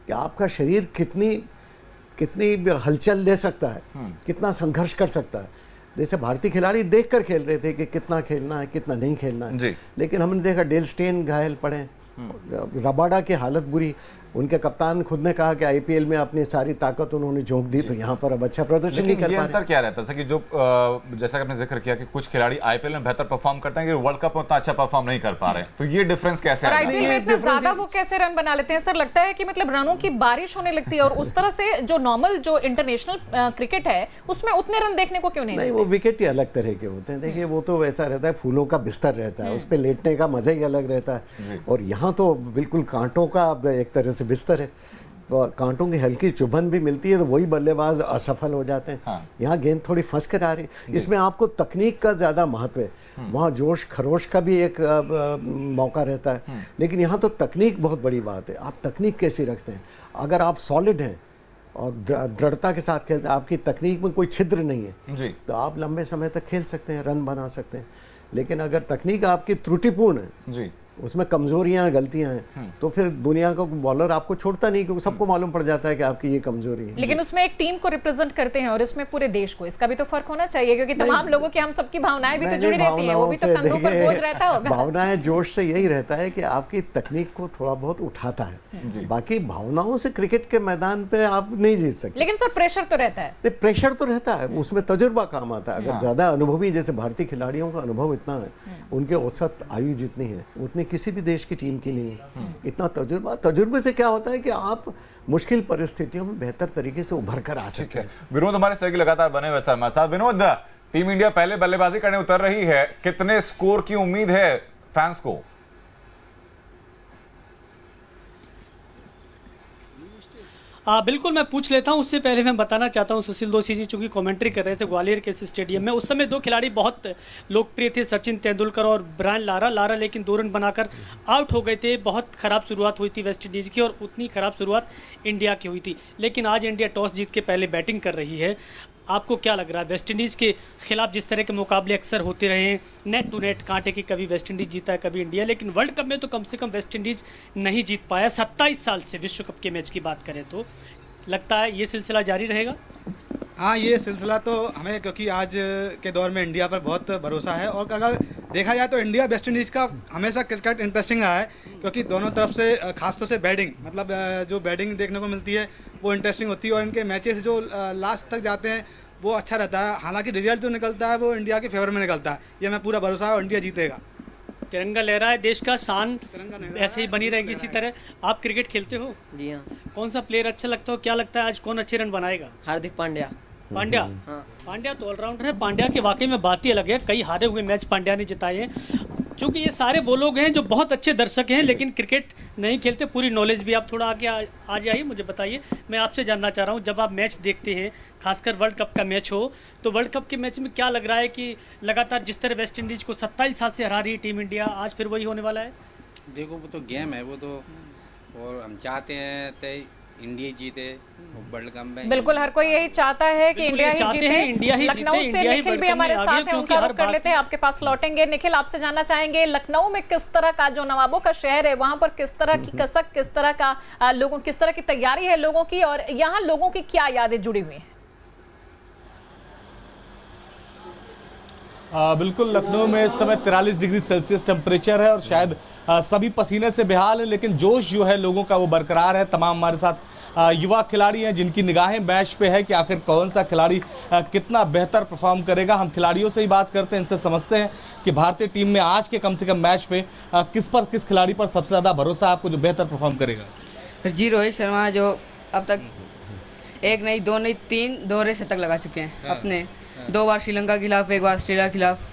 कि आपका शरीर कितनी हलचल ले सकता है, कितना संघर्ष कर सकता है। जैसे भारतीय खिलाड़ी देखकर खेल रहे थे कि कितना खेलना है, कितना नहीं खेलना है, लेकिन हमने देखा डेल स्टेन घायल पड़े, रबाडा की हालत बुरी। उनके कप्तान खुद ने कहा कि IPL में अपनी सारी ताकत उन्होंने झोंक दी, तो यहाँ पर अब अच्छा प्रदर्शन नहीं कर पा रहे। अंतर क्या रहता है कि जो जैसा कि आपने जिक्र किया कि कुछ खिलाड़ी IPL में बेहतर परफॉर्म करते हैं, कि वर्ल्ड कप में उतना अच्छा परफॉर्म नहीं कर पा रहे, तो ये डिफरेंस कैसे है? IPL में इतना ज्यादा वो कैसे रन बना लेते हैं सर? लगता है कि मतलब रनों की बारिश होने लगती है, और उस तरह से जो नॉर्मल जो इंटरनेशनल क्रिकेट है उसमें उतने रन देखने को क्यों नहीं? वो विकेट ही अलग तरह के होते हैं। देखिए वो तो वैसा रहता है, फूलों का बिस्तर रहता है, उस पर लेटने का मजा ही अलग रहता है। और यहाँ तो बिल्कुल कांटों का एक तरह से बिस्तर है, कांटों की हल्की चुभन भी मिलती है, तो वही बल्लेबाज असफल हो जाते हैं। यहाँ गेंद थोड़ी फंस कर आ रही है, इसमें आपको तकनीक का ज़्यादा महत्व है, वहाँ जोश खरोश का भी एक मौका रहता है। लेकिन यहाँ तो तकनीक बहुत बड़ी बात है, आप तकनीक कैसी रखते हैं। अगर आप सॉलिड हैं और दृढ़ता के साथ खेलते हैं, आपकी तकनीक में कोई छिद्र नहीं है, तो आप लंबे समय तक खेल सकते हैं, रन बना सकते हैं। लेकिन अगर तकनीक आपकी त्रुटिपूर्ण है, उसमें कमजोरियां गलतियां हैं, तो फिर दुनिया का बॉलर आपको छोड़ता नहीं, क्योंकि सबको मालूम पड़ जाता है कि आपकी ये कमजोरी है। लेकिन उसमें एक टीम को रिप्रेजेंट करते हैं और इसमें पूरे देश को, इसका भी तो फर्क होना चाहिए, क्योंकि तमाम लोगों की हम सबकी भावनाएं भी तो जुड़ी रहती हैं, वो भी तो कंधों पर बोझ रहता होगा। भावनाएं जोश से यही रहता है कि आपकी तकनीक को थोड़ा बहुत उठाता है, बाकी भावनाओं से क्रिकेट के मैदान पे आप नहीं जीत सकते। लेकिन सर प्रेशर तो रहता है। प्रेशर तो रहता है, उसमें तजुर्बा काम आता है। अगर ज्यादा अनुभवी, जैसे भारतीय खिलाड़ियों का अनुभव इतना है, उनके औसत आयु जितनी है उतनी किसी भी देश की टीम की नहीं है। इतना तजुर्बे से क्या होता है कि आप मुश्किल परिस्थितियों में बेहतर तरीके से उभर कर आ सकते हैं। विनोद हमारे सहयोगी लगातार बने हुए सर हमारे साथ। विनोद, टीम इंडिया पहले बल्लेबाजी करने उतर रही है, कितने स्कोर की उम्मीद है फैंस को? बिल्कुल मैं पूछ लेता हूं। उससे पहले मैं बताना चाहता हूं, सुशील दोषी जी चूंकि कमेंट्री कर रहे थे ग्वालियर के इस स्टेडियम में, उस समय दो खिलाड़ी बहुत लोकप्रिय थे, सचिन तेंदुलकर और ब्रायन लारा। लेकिन 2 रन बनाकर आउट हो गए थे। बहुत खराब शुरुआत हुई थी वेस्ट इंडीज़ की और उतनी खराब शुरुआत इंडिया की हुई थी। लेकिन आज इंडिया टॉस जीत के पहले बैटिंग कर रही है। आपको क्या लग रहा है, वेस्ट इंडीज़ के खिलाफ जिस तरह के मुकाबले अक्सर होते रहे हैं, नेट टू नेट कांटे की, कभी वेस्ट इंडीज़ जीता है कभी इंडिया, लेकिन वर्ल्ड कप में तो कम से कम वेस्ट इंडीज़ नहीं जीत पाया 27 साल से। विश्व कप के मैच की बात करें तो लगता है ये सिलसिला जारी रहेगा। हाँ, ये सिलसिला तो हमें, क्योंकि आज के दौर में इंडिया पर बहुत भरोसा है और अगर देखा जाए तो इंडिया वेस्ट इंडीज़ का हमेशा क्रिकेट इंटरेस्टिंग रहा है, क्योंकि दोनों तरफ से खासतौर से बैटिंग, मतलब जो बैटिंग देखने को मिलती है वो इंटरेस्टिंग होती है और इनके मैचेस जो लास्ट तक जाते हैं वो अच्छा रहता है। हालांकि रिजल्ट जो निकलता है वो इंडिया के फेवर में निकलता है, ये हमें पूरा भरोसा है और इंडिया जीतेगा। तिरंगा लहरा है, देश का शान ऐसे ही बनी रहेगी इसी तरह। आप क्रिकेट खेलते हो? जी हाँ। कौन सा प्लेयर अच्छा लगता हो, क्या लगता है आज कौन अच्छे रन बनाएगा? हार्दिक पांड्या। पांड्या? हाँ। पांड्या तो ऑलराउंडर है। पांड्या के वाकई में बात ही अलग है, कई हारे हुए मैच पांड्या ने जिताए हैं। क्योंकि ये सारे वो लोग हैं जो बहुत अच्छे दर्शक हैं लेकिन क्रिकेट नहीं खेलते, पूरी नॉलेज भी। आप थोड़ा आगे आ जाइए, मुझे बताइए। मैं आपसे जानना चाह रहा हूँ, जब आप मैच देखते हैं, खासकर वर्ल्ड कप का मैच हो, तो वर्ल्ड कप के मैच में क्या लग रहा है कि लगातार जिस तरह वेस्ट इंडीज़ को 27 साल से हरा रही है टीम इंडिया, आज फिर वही होने वाला है? देखो वो तो गेम है, वो तो, और हम चाहते हैं इंडिया जीते वर्ल्ड कप में। बिल्कुल, हर कोई यही चाहता है कि इंडिया ही जीते। लखनऊ से निखिल भी हमारे साथ हैं, उनका रुख कर लेते हैं, आपके पास लौटेंगे। निखिल, आपसे जानना चाहेंगे, लखनऊ में किस तरह का, जो नवाबों का शहर है, वहां पर किस तरह की कसक, किस तरह का लोगों, किस तरह की तैयारी है लोगों की, और यहाँ लोगों की क्या यादें जुड़ी हुई हैं? बिल्कुल, लखनऊ में इस समय 43 डिग्री सेल्सियस टेम्परेचर है और शायद सभी पसीने से बेहाल है, लेकिन जोश जो है लोगों का वो बरकरार है। तमाम हमारे साथ युवा खिलाड़ी हैं जिनकी निगाहें मैच पे है कि आखिर कौन सा खिलाड़ी कितना बेहतर परफॉर्म करेगा। हम खिलाड़ियों से ही बात करते हैं, इनसे समझते हैं कि भारतीय टीम में आज के कम से कम मैच पे किस खिलाड़ी पर सबसे ज़्यादा भरोसा आपको जो बेहतर परफॉर्म करेगा? जी, रोहित शर्मा, जो अब तक 1 नहीं 2 नहीं 3 दोहरे शतक लगा चुके हैं अपने। 2 बार श्रीलंका के खिलाफ, 1 बार ऑस्ट्रेलिया के खिलाफ।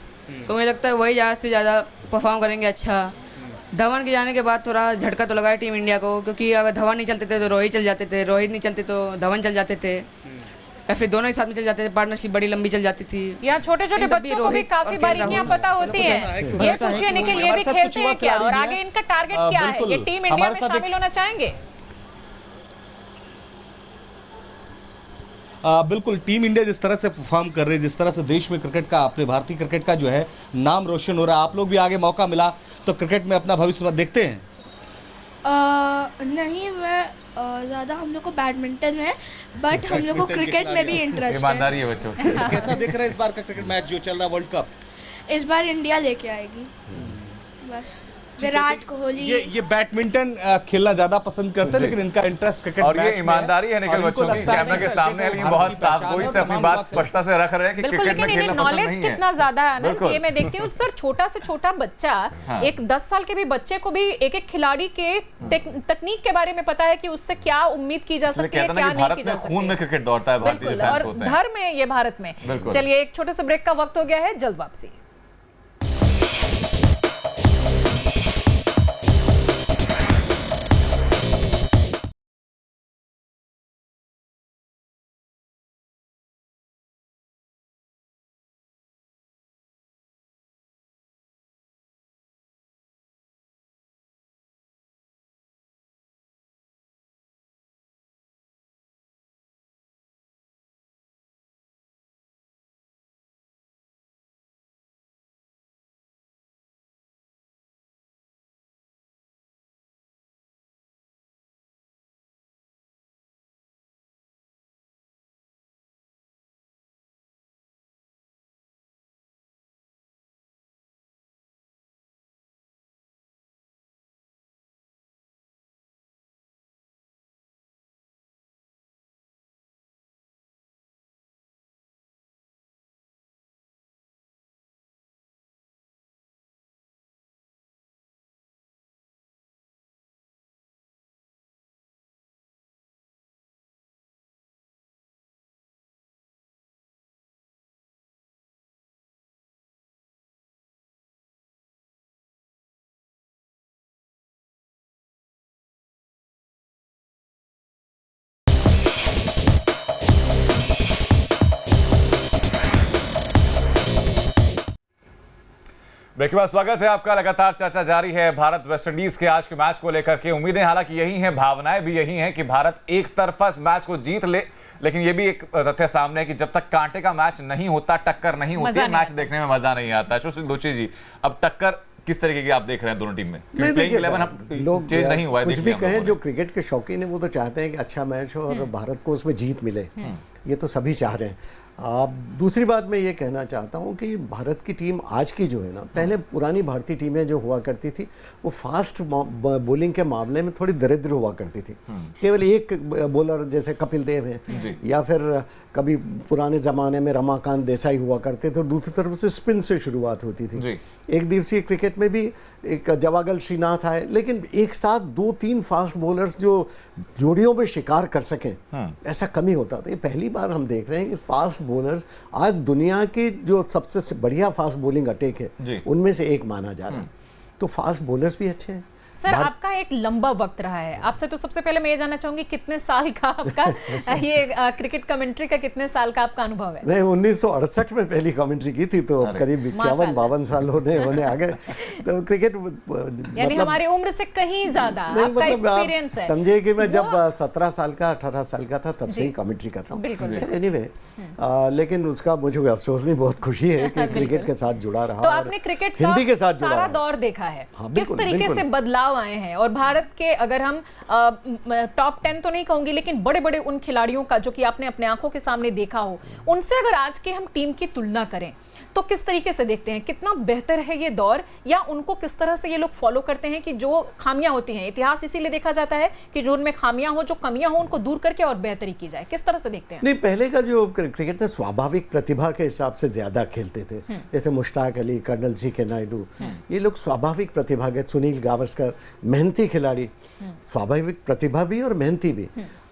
तो मुझे लगता है वही ज़्यादा से ज़्यादा परफॉर्म करेंगे अच्छा। धवन के जाने के बाद थोड़ा झटका तो लगा है टीम इंडिया को, क्योंकि अगर धवन नहीं चलते थे तो रोहित चल जाते थे, रोहित नहीं चलते तो धवन चल जाते थे, या फिर दोनों ही साथ में चल जाते थे, पार्टनरशिप बड़ी लंबी चल जाती थी। यहाँ छोटे-छोटे बच्चों को भी काफी बारीकियां पता होती हैं। ये सोचिए निखिल, ये भी खेलते हैं क्या, और आगे इनका टारगेट क्या है? ये टीम इंडिया में शामिल होना चाहेंगे? बिल्कुल, टीम इंडिया जिस तरह से परफॉर्म कर रही है, जिस तरह से देश में क्रिकेट का, अपने भारतीय क्रिकेट का जो है नाम रोशन हो रहा है, आप लोग भी आगे मौका मिला तो क्रिकेट में अपना भविष्य देखते हैं? नहीं, मैं ज़्यादा हम लोग को बैडमिंटन में, बट हम लोग को क्रिकेट में भी इंटरेस्ट है। ईमानदारी है बच्चों की। कैसा देख रहे हैं इस बार का क्रिकेट मैच जो चल रहा है वर्ल्ड कप? इस बार इंडिया लेके आएगी बस। विराट कोहली ये बैडमिंटन खेलना ज्यादा पसंद करते हैं, लेकिन इनका इंटरेस्ट क्रिकेट और ये ईमानदारी है निखिल बच्चों की, कैमरा के सामने है, लेकिन बहुत साफगोई से अपनी बात स्पष्टता से रख रहे हैं कि क्रिकेट में खेलना पसंद नहीं है। कितना ज्यादा है ना, ये मैं देखती हूँ सर, छोटा से छोटा बच्चा, एक 10 साल के भी बच्चे को भी एक खिलाड़ी के तकनीक के बारे में पता है कि उससे क्या उम्मीद की जा सकती है, क्या नहीं की जा सकती है। खून में क्रिकेट दौड़ता है, भारतीय फैंस होते हैं, धर्म है ये भारत में। चलिए, एक छोटे से ब्रेक का वक्त हो गया है, जल्द वापसी। ब्रेक के बाद स्वागत है आपका। लगातार चर्चा जारी है भारत वेस्टइंडीज के आज के मैच को लेकर के। उम्मीदें हालांकि यही हैं, भावनाएं भी यही हैं कि भारत एक तरफा इस मैच को जीत ले, लेकिन ये भी एक तथ्य सामने है कि जब तक कांटे का मैच नहीं होता, टक्कर नहीं होती, मैच देखने में मजा नहीं आता। सुशील दोषी जी, अब टक्कर किस तरीके की आप देख रहे हैं दोनों टीम में? प्लेइंग 11 लोग चेंज नहीं हुआ है। कुछ भी कहें, जो क्रिकेट के शौकीन है वो तो चाहते हैं कि अच्छा मैच हो और भारत को उसमें जीत मिले, ये तो सभी चाह रहे हैं। दूसरी बात मैं ये कहना चाहता हूँ कि भारत की टीम आज की जो है ना, पहले पुरानी भारतीय टीमें जो हुआ करती थी वो फास्ट बॉलिंग के मामले में थोड़ी दरिद्र हुआ करती थी। केवल एक बॉलर जैसे कपिल देव हैं, या फिर कभी पुराने ज़माने में रमाकांत देसाई हुआ करते थे, और दूसरी तरफ से स्पिन से शुरुआत होती थी। एक दिवसीय क्रिकेट में भी एक जवागल श्रीनाथ आए, लेकिन एक साथ 2-3 फास्ट बॉलर्स जो जोड़ियों में शिकार कर सकें, ऐसा कमी होता था। ये पहली बार हम देख रहे हैं कि फास्ट बॉलर्स आज दुनिया की जो सबसे बढ़िया फास्ट बॉलिंग अटैक है उनमें से एक माना जा रहा है। तो फास्ट बॉलर्स भी अच्छे हैं। सर, आपका एक लंबा वक्त रहा है। आपसे तो सबसे पहले मैं ये जानना चाहूंगी कितने साल का आपका ये क्रिकेट कमेंट्री का कितने साल का आपका अनुभव है? नहीं, 1968 में पहली कमेंट्री की थी, तो करीब 51-52 साल होने आ गए। तो क्रिकेट यानी हमारी उम्र से कहीं ज्यादा आपका एक्सपीरियंस है। समझिए कि मैं जब 17 साल का 18 साल का था तब से ही कमेंट्री कर रहा हूँ। एनीवे, लेकिन उसका मुझे कोई अफसोस नहीं, बहुत खुशी है कि क्रिकेट के साथ जुड़ा रहा। तो आपने क्रिकेट हिंदी के साथ सारा दौर देखा है, किस तरीके से बदलाव आए हैं, और भारत के अगर हम टॉप 10 तो नहीं कहूंगी, लेकिन बड़े बड़े उन खिलाड़ियों का जो कि आपने अपने आंखों के सामने देखा हो, उनसे अगर आज के हम टीम की तुलना करें तो किस तरीके से देखते हैं, कितना बेहतर है ये दौर, या उनको किस तरह से ये लोग फॉलो करते हैं कि जो खामियां होती हैं, इतिहास इसीलिए देखा जाता है कि जो उनमें खामियां हो, जो कमियां हो, उनको दूर करके और बेहतरी की जाए, किस तरह से देखते हैं? नहीं, पहले का जो क्रिकेट में स्वाभाविक प्रतिभा के हिसाब से ज्यादा खेलते थे, जैसे मुश्ताक अली, कर्नल CK नायडू, ये लोग स्वाभाविक प्रतिभा के, सुनील गावस्कर, मेहनती खिलाड़ी, स्वाभाविक प्रतिभा भी और मेहनती भी।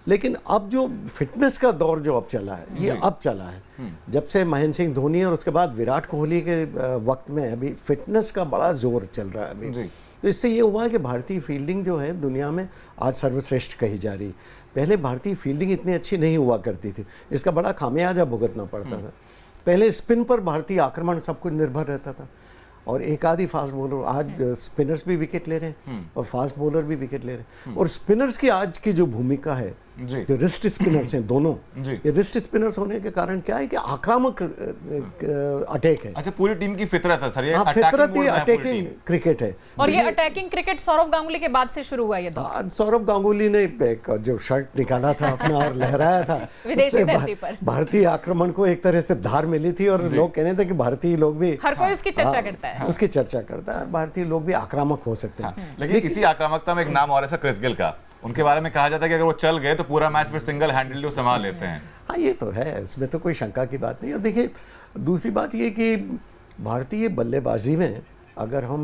लेकिन अब जो फिटनेस का दौर जो अब चला है, ये अब चला है जब से महेंद्र सिंह धोनी और उसके बाद विराट कोहली के वक्त में अभी फिटनेस का बड़ा जोर चल रहा है अभी। तो इससे ये हुआ कि भारतीय फील्डिंग जो है दुनिया में आज सर्वश्रेष्ठ कही जा रही। पहले भारतीय फील्डिंग इतनी अच्छी नहीं हुआ करती थी, इसका बड़ा खामियाजा भुगतना पड़ता था। पहले स्पिन पर भारतीय आक्रमण सब कुछ निर्भर रहता था, और एक आधी फास्ट बॉलर। आज स्पिनर्स भी विकेट ले रहे हैं और फास्ट बॉलर भी विकेट ले रहे हैं। और स्पिनर्स की आज की जो भूमिका है, जो रिस्ट स्पिनर्स हैं दोनों, ये रिस्ट स्पिनर्स होने के कारण क्या है कि आक्रामक अटैक है। अच्छा, पूरी टीम की फितरत है सर, ये फितरत ही अटैकिंग क्रिकेट है। और ये अटैकिंग क्रिकेट सौरव गांगुली के बाद से शुरू हुआ ये दौर। सौरव गांगुली ने जो शर्ट निकाला था अपना और लहराया था, विदेशी धरती पर भारतीय आक्रमण को एक तरह से धार मिली थी, और लोग कहने थे कि भारतीय लोग भी, हर कोई उसकी चर्चा करता है, उसकी चर्चा करता है, भारतीय लोग भी आक्रामक हो सकते हैं। लेकिन इसी आक्रामकता में एक नाम और है क्रिस गेल का, उनके बारे में कहा जाता है कि अगर वो चल गए तो पूरा मैच फिर सिंगल हैंडली संभाल लेते हैं। हाँ, ये तो है, इसमें तो कोई शंका की बात नहीं। और देखिए, दूसरी बात ये कि भारतीय बल्लेबाजी में अगर हम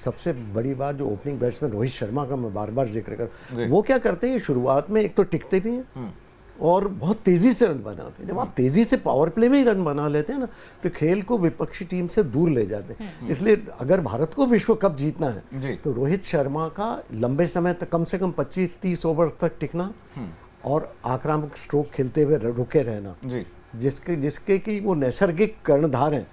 सबसे बड़ी बात जो ओपनिंग बैट्समैन रोहित शर्मा का मैं बार बार जिक्र कर, वो क्या करते हैं शुरुआत में, एक तो टिकते भी हैं और बहुत तेजी से रन बनाते हैं। जब आप तेजी से पावर प्ले में ही रन बना लेते हैं ना, तो खेल को विपक्षी टीम से दूर ले जाते हैं। इसलिए अगर भारत को विश्व कप जीतना है तो रोहित शर्मा का लंबे समय तक, कम से कम 25-30 ओवर तक टिकना और आक्रामक स्ट्रोक खेलते हुए रुके रहना, जिसके की वो नैसर्गिक कर्णधार हैं,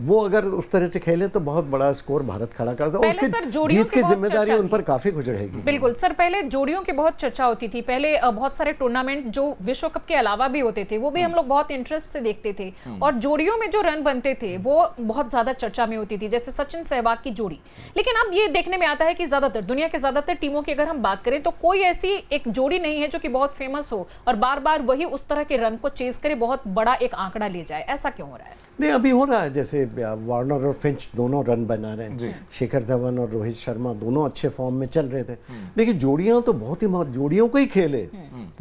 वो अगर उस तरह से खेलें तो बहुत बड़ा स्कोर भारत खड़ा करता है। उसकी जीत की जिम्मेदारी उन पर काफी कुछ रहेगी। बिल्कुल सर, पहले जोड़ियों की बहुत चर्चा होती थी। पहले बहुत सारे टूर्नामेंट जो विश्व कप के अलावा भी होते थे, वो भी हम लोग बहुत इंटरेस्ट से देखते थे, और जोड़ियों में जो रन बनते थे वो बहुत ज्यादा चर्चा में होती थी, जैसे सचिन सहवाग की जोड़ी। लेकिन अब ये देखने में आता है कि ज्यादातर दुनिया के ज्यादातर टीमों की अगर हम बात करें तो कोई ऐसी एक जोड़ी नहीं है जो कि बहुत फेमस हो और बार बार वही उस तरह के रन को चेज करे, बहुत बड़ा एक आंकड़ा ले जाए। ऐसा क्यों हो रहा है? नहीं, अभी हो रहा है, जैसे वार्नर और फिंच दोनों रन बना रहे हैं, शिखर धवन और रोहित शर्मा दोनों अच्छे फॉर्म में चल रहे थे। देखिए, जोड़ियां तो बहुत ही जोड़ियों का ही खेल है,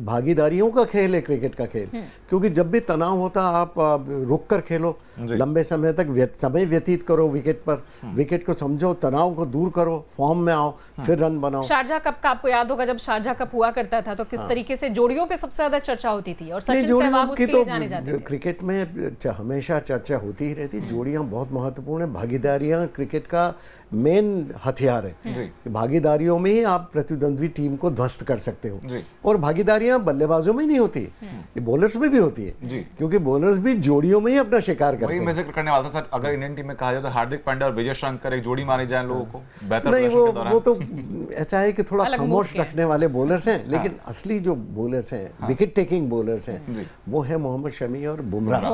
भागीदारियों का खेल है क्रिकेट का खेल। क्योंकि जब भी तनाव होता आप रुक कर खेलो, लंबे समय तक समय व्यतीत करो विकेट पर, विकेट को समझो, तनाव को दूर करो, फॉर्म में आओ, फिर रन बनाओ। शारजाह कप का आपको याद होगा, जब शारजाह कप हुआ करता था तो किस तरीके से जोड़ियों पे सबसे ज्यादा चर्चा होती थी, और सचिन सहवाग उसके लिए जाने जाते थे। क्रिकेट में हमेशा चर्चा होती ही रहती। जोड़ियां बहुत महत्वपूर्ण है, भागीदारियां क्रिकेट का मेन हथियार है। भागीदारियों में ही आप प्रतिद्वंद्वी टीम को ध्वस्त कर सकते हो, और भागीदारियां बल्लेबाजों में नहीं होती, ये बॉलर्स में भी होती है, क्योंकि बॉलर्स भी जोड़ियों में ही अपना शिकार करते हैं। वही मैं जिक्र करने वाला था सर, अगर इंडियन टीम में कहा जाए तो हार्दिक पांड्या और विजय शंकर एक जोड़ी मानी जाए लोगों को बेहतर नहीं, प्रदर्शन के दौरान। वो तो ऐसा है कि थोड़ा खामोश रखने वाले बॉलर्स हैं, लेकिन असली जो बॉलर्स हैं, विकेट टेकिंग बॉलर्स हैं, वो है मोहम्मद शमी और बुमराह।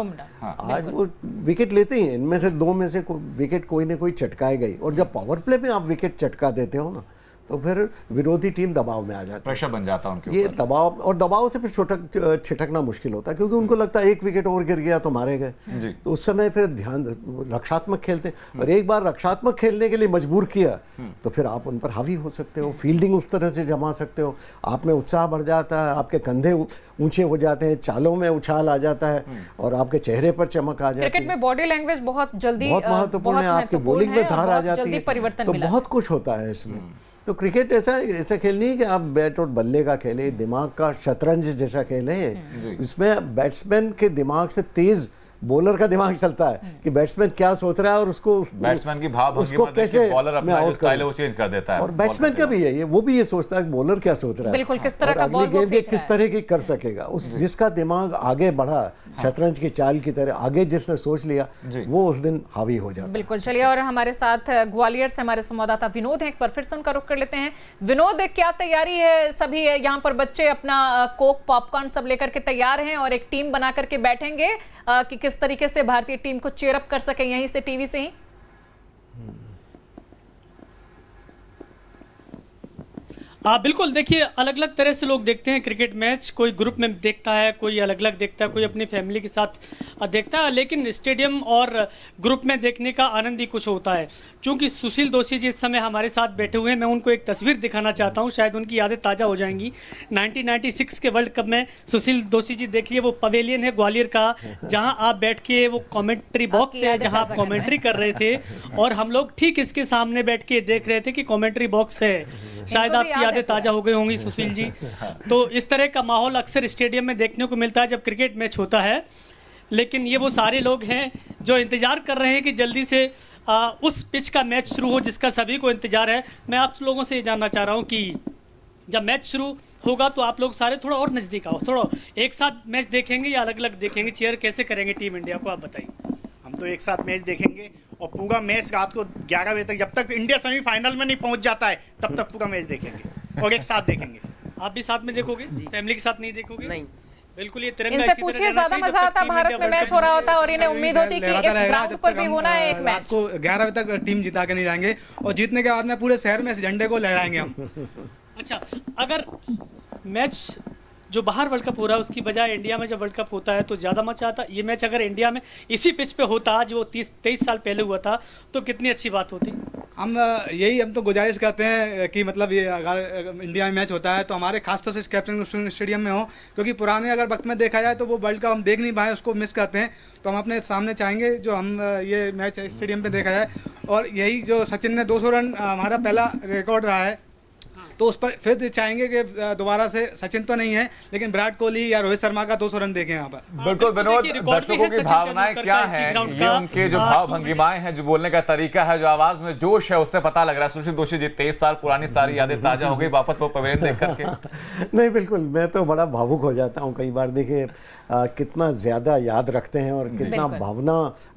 आज वो विकेट लेते ही हैं, इनमें से दो में से विकेट कोई ना कोई चटकाएगा ही, और जब पावर प्ले में आप विकेट चटका देते हो ना, तो फिर विरोधी टीम दबाव में आ जाती है, प्रेशर बन जाता है उनके ये दबाव, और दबाव से फिर छिटकना मुश्किल होता है, क्योंकि उनको लगता है एक विकेट और गिर गया तो मारे गए, तो उस समय फिर ध्यान रक्षात्मक खेलते हैं, और एक बार रक्षात्मक खेलने के लिए मजबूर किया तो फिर आप उन पर हावी हो सकते हो, फील्डिंग उस तरह से जमा सकते हो, आप में उत्साह बढ़ जाता है, आपके कंधे ऊंचे हो जाते हैं, चालों में उछाल आ जाता है, और आपके चेहरे पर चमक आ जाती है। क्रिकेट में बॉडी लैंग्वेज बहुत जल्दी, बहुत महत्वपूर्ण है, आपकी बॉलिंग में धार आ जाती है, तो मिला। बहुत कुछ होता है इसमें। तो क्रिकेट ऐसा खेल नहीं है कि आप बैट और बल्ले का खेले, दिमाग का शतरंज जैसा खेल है। इसमें बैट्समैन के दिमाग से तेज बॉलर का दिमाग चलता है कि बैट्समैन क्या सोच रहा है, और उसको बैट्समैन की भाव उसको कैसे बॉलर अपना जो स्टाइल है वो चेंज कर देता है, और बैट्समैन का भी है ये, वो भी ये सोचता है कि बॉलर क्या सोच रहा है, बिल्कुल किस तरह का बॉल गेंद किस तरह की कर सकेगा, उस जिसका दिमाग आगे बढ़ा, शतरंज की चाल की तरह आगे जिसने सोच लिया, वो उस दिन हावी हो जाता है। बिल्कुल, चलिए, और हमारे साथ ग्वालियर से हमारे संवाददाता विनोद हैं, एक बार फिर से उनका रुख कर लेते हैं। विनोद, क्या तैयारी है? सभी यहाँ पर बच्चे अपना कोक पॉपकॉर्न सब लेकर के तैयार हैं और एक टीम बना करके बैठेंगे कि किस तरीके से भारतीय टीम को चीयर अप कर सके यहीं से, टीवी से ही? बिल्कुल, देखिए, अलग अलग तरह से लोग देखते हैं क्रिकेट मैच, कोई ग्रुप में देखता है, कोई अलग अलग देखता है, कोई अपनी फैमिली के साथ देखता है, लेकिन स्टेडियम और ग्रुप में देखने का आनंद ही कुछ होता है। चूंकि सुशील दोषी जी इस समय हमारे साथ बैठे हुए हैं, मैं उनको एक तस्वीर दिखाना चाहता हूं, शायद उनकी यादें ताज़ा हो जाएंगी। 1996 के वर्ल्ड कप में सुशील दोषी जी, देखिए वो पवेलियन है ग्वालियर का, जहां आप बैठ के, वो कॉमेंट्री बॉक्स है जहां आप कॉमेंट्री कर रहे थे, और हम लोग ठीक इसके सामने बैठ के देख रहे थे कि कॉमेंट्री बॉक्स है। शायद आपकी यादें ताज़ा हो गई होंगी सुशील जी। तो इस तरह का माहौल अक्सर स्टेडियम में देखने को मिलता है जब क्रिकेट मैच होता है, लेकिन ये वो सारे लोग हैं जो इंतजार कर रहे हैं कि जल्दी से उस पिच का मैच शुरू हो जिसका सभी को इंतजार है। मैं आप लोगों से ये जानना चाह रहा हूँ कि जब मैच शुरू होगा तो आप लोग सारे थोड़ा और नज़दीक आओ, थोड़ा एक साथ मैच देखेंगे या अलग अलग देखेंगे? चेयर कैसे करेंगे टीम इंडिया को, आप बताइए। हम तो एक साथ मैच देखेंगे, और पूरा मैच रात को 11 बजे तक, जब तक इंडिया सेमीफाइनल में नहीं पहुंच जाता है तब तक पूरा मैच देखेंगे और एक साथ देखेंगे। आप भी साथ में देखोगे? फैमिली के साथ नहीं देखोगे? नहीं, बिल्कुल। ये तिरंगा इनसे पूछिए, ज्यादा मजा आता भारत में मैच हो रहा होता है और इन्हें उम्मीद होती कि इस ग्राउंड पर भी होना है एक मैच। को 11 बजे तक टीम जिता के नहीं जाएंगे, और जीतने के बाद में पूरे शहर में इस झंडे को लहराएंगे हम। अच्छा, अगर मैच जो बाहर वर्ल्ड कप हो रहा है उसकी बजाय इंडिया में जब वर्ल्ड कप होता है तो ज़्यादा मजा आता है। ये मैच अगर इंडिया में इसी पिच पे होता जो 23 साल पहले हुआ था तो कितनी अच्छी बात होती। हम तो गुजारिश करते हैं कि मतलब ये अगर इंडिया में मैच होता है तो हमारे खासतौर से कैप्टन स्टेडियम में हो, क्योंकि पुराने अगर वक्त में देखा जाए तो वो वर्ल्ड कप हम देख नहीं पाए, उसको मिस करते हैं। तो हम अपने सामने चाहेंगे जो हम ये मैच स्टेडियम पे देखा जाए, और यही जो सचिन ने 200 रन हमारा पहला रिकॉर्ड रहा है, तो उस पर फिर चाहेंगे कि दोबारा से सचिन तो नहीं है लेकिन विराट कोहली या रोहित शर्मा का 200 रन देखें यहाँ पर। बिल्कुल विनोद, दर्शकों की भावनाएं क्या हैं, ये उनके जो भाव भंगिमाएं हैं, जो बोलने का तरीका है, जो आवाज में जोश है, उससे पता लग रहा है। सुशील दोषी जी, 23 साल पुरानी सारी यादें ताजा हो गई वापस वो पवेलियन देख करके। नहीं, बिल्कुल, मैं तो बड़ा भावुक हो जाता हूँ कई बार। देखिए कितना ज़्यादा याद रखते हैं और कितना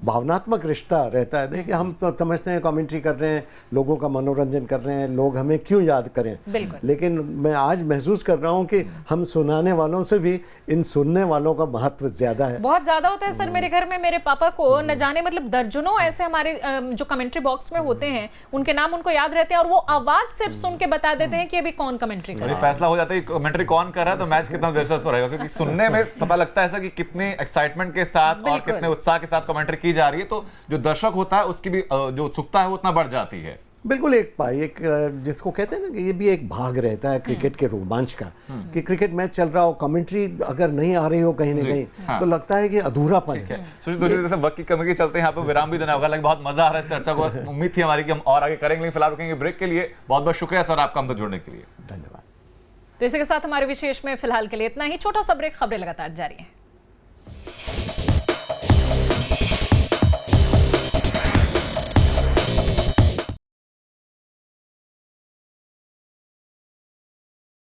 भावनात्मक रिश्ता रहता है। देखिए हम तो समझते हैं कमेंट्री कर रहे हैं, लोगों का मनोरंजन कर रहे हैं, लोग हमें क्यों याद करें, लेकिन मैं आज महसूस कर रहा हूँ कि हम सुनाने वालों से भी इन सुनने वालों का महत्व ज़्यादा है, बहुत ज़्यादा होता है। सर मेरे घर में मेरे पापा को न जाने मतलब दर्जनों ऐसे हमारे जो कमेंट्री बॉक्स में होते हैं उनके नाम उनको याद रहते हैं और वो आवाज़ सिर्फ सुन के बता देते हैं कि अभी कौन कमेंट्री कर रहा है। फैसला हो जाता है कमेंट्री कौन कर रहा है तो मैच कितना दिलचस्प रहेगा, क्योंकि सुनने में पता लगता है ऐसा कि कितने एक्साइटमेंट के साथ और कितने उत्साह के साथ कमेंट्री की जा रही है, तो जो दर्शक होता है उसकी भी जो उत्सुकता है वो उतना बढ़ जाती है। बिल्कुल, एक जिसको कहते हैं ना कि ये भी एक भाग रहता है क्रिकेट के रोमांच का, कि क्रिकेट मैच चल रहा हो, कमेंट्री अगर नहीं आ रही हो कहीं ना कहीं तो लगता है कि अधूरापन है। सुशील, वक्त की कमी के चलते यहाँ पे विराम भी देना होगा, लेकिन बहुत मजा आ रहा है इस चर्चा को। उम्मीद थी हमारी कि हम और आगे करेंगे, फिलहाल रुकेंगे ब्रेक के लिए। बहुत बहुत शुक्रिया सर आपका हमसे जुड़ने के लिए, धन्यवाद। तो इसी के साथ हमारे विशेष में फिलहाल के लिए इतना ही। छोटा सा ब्रेक, खबरें लगातार जारी है।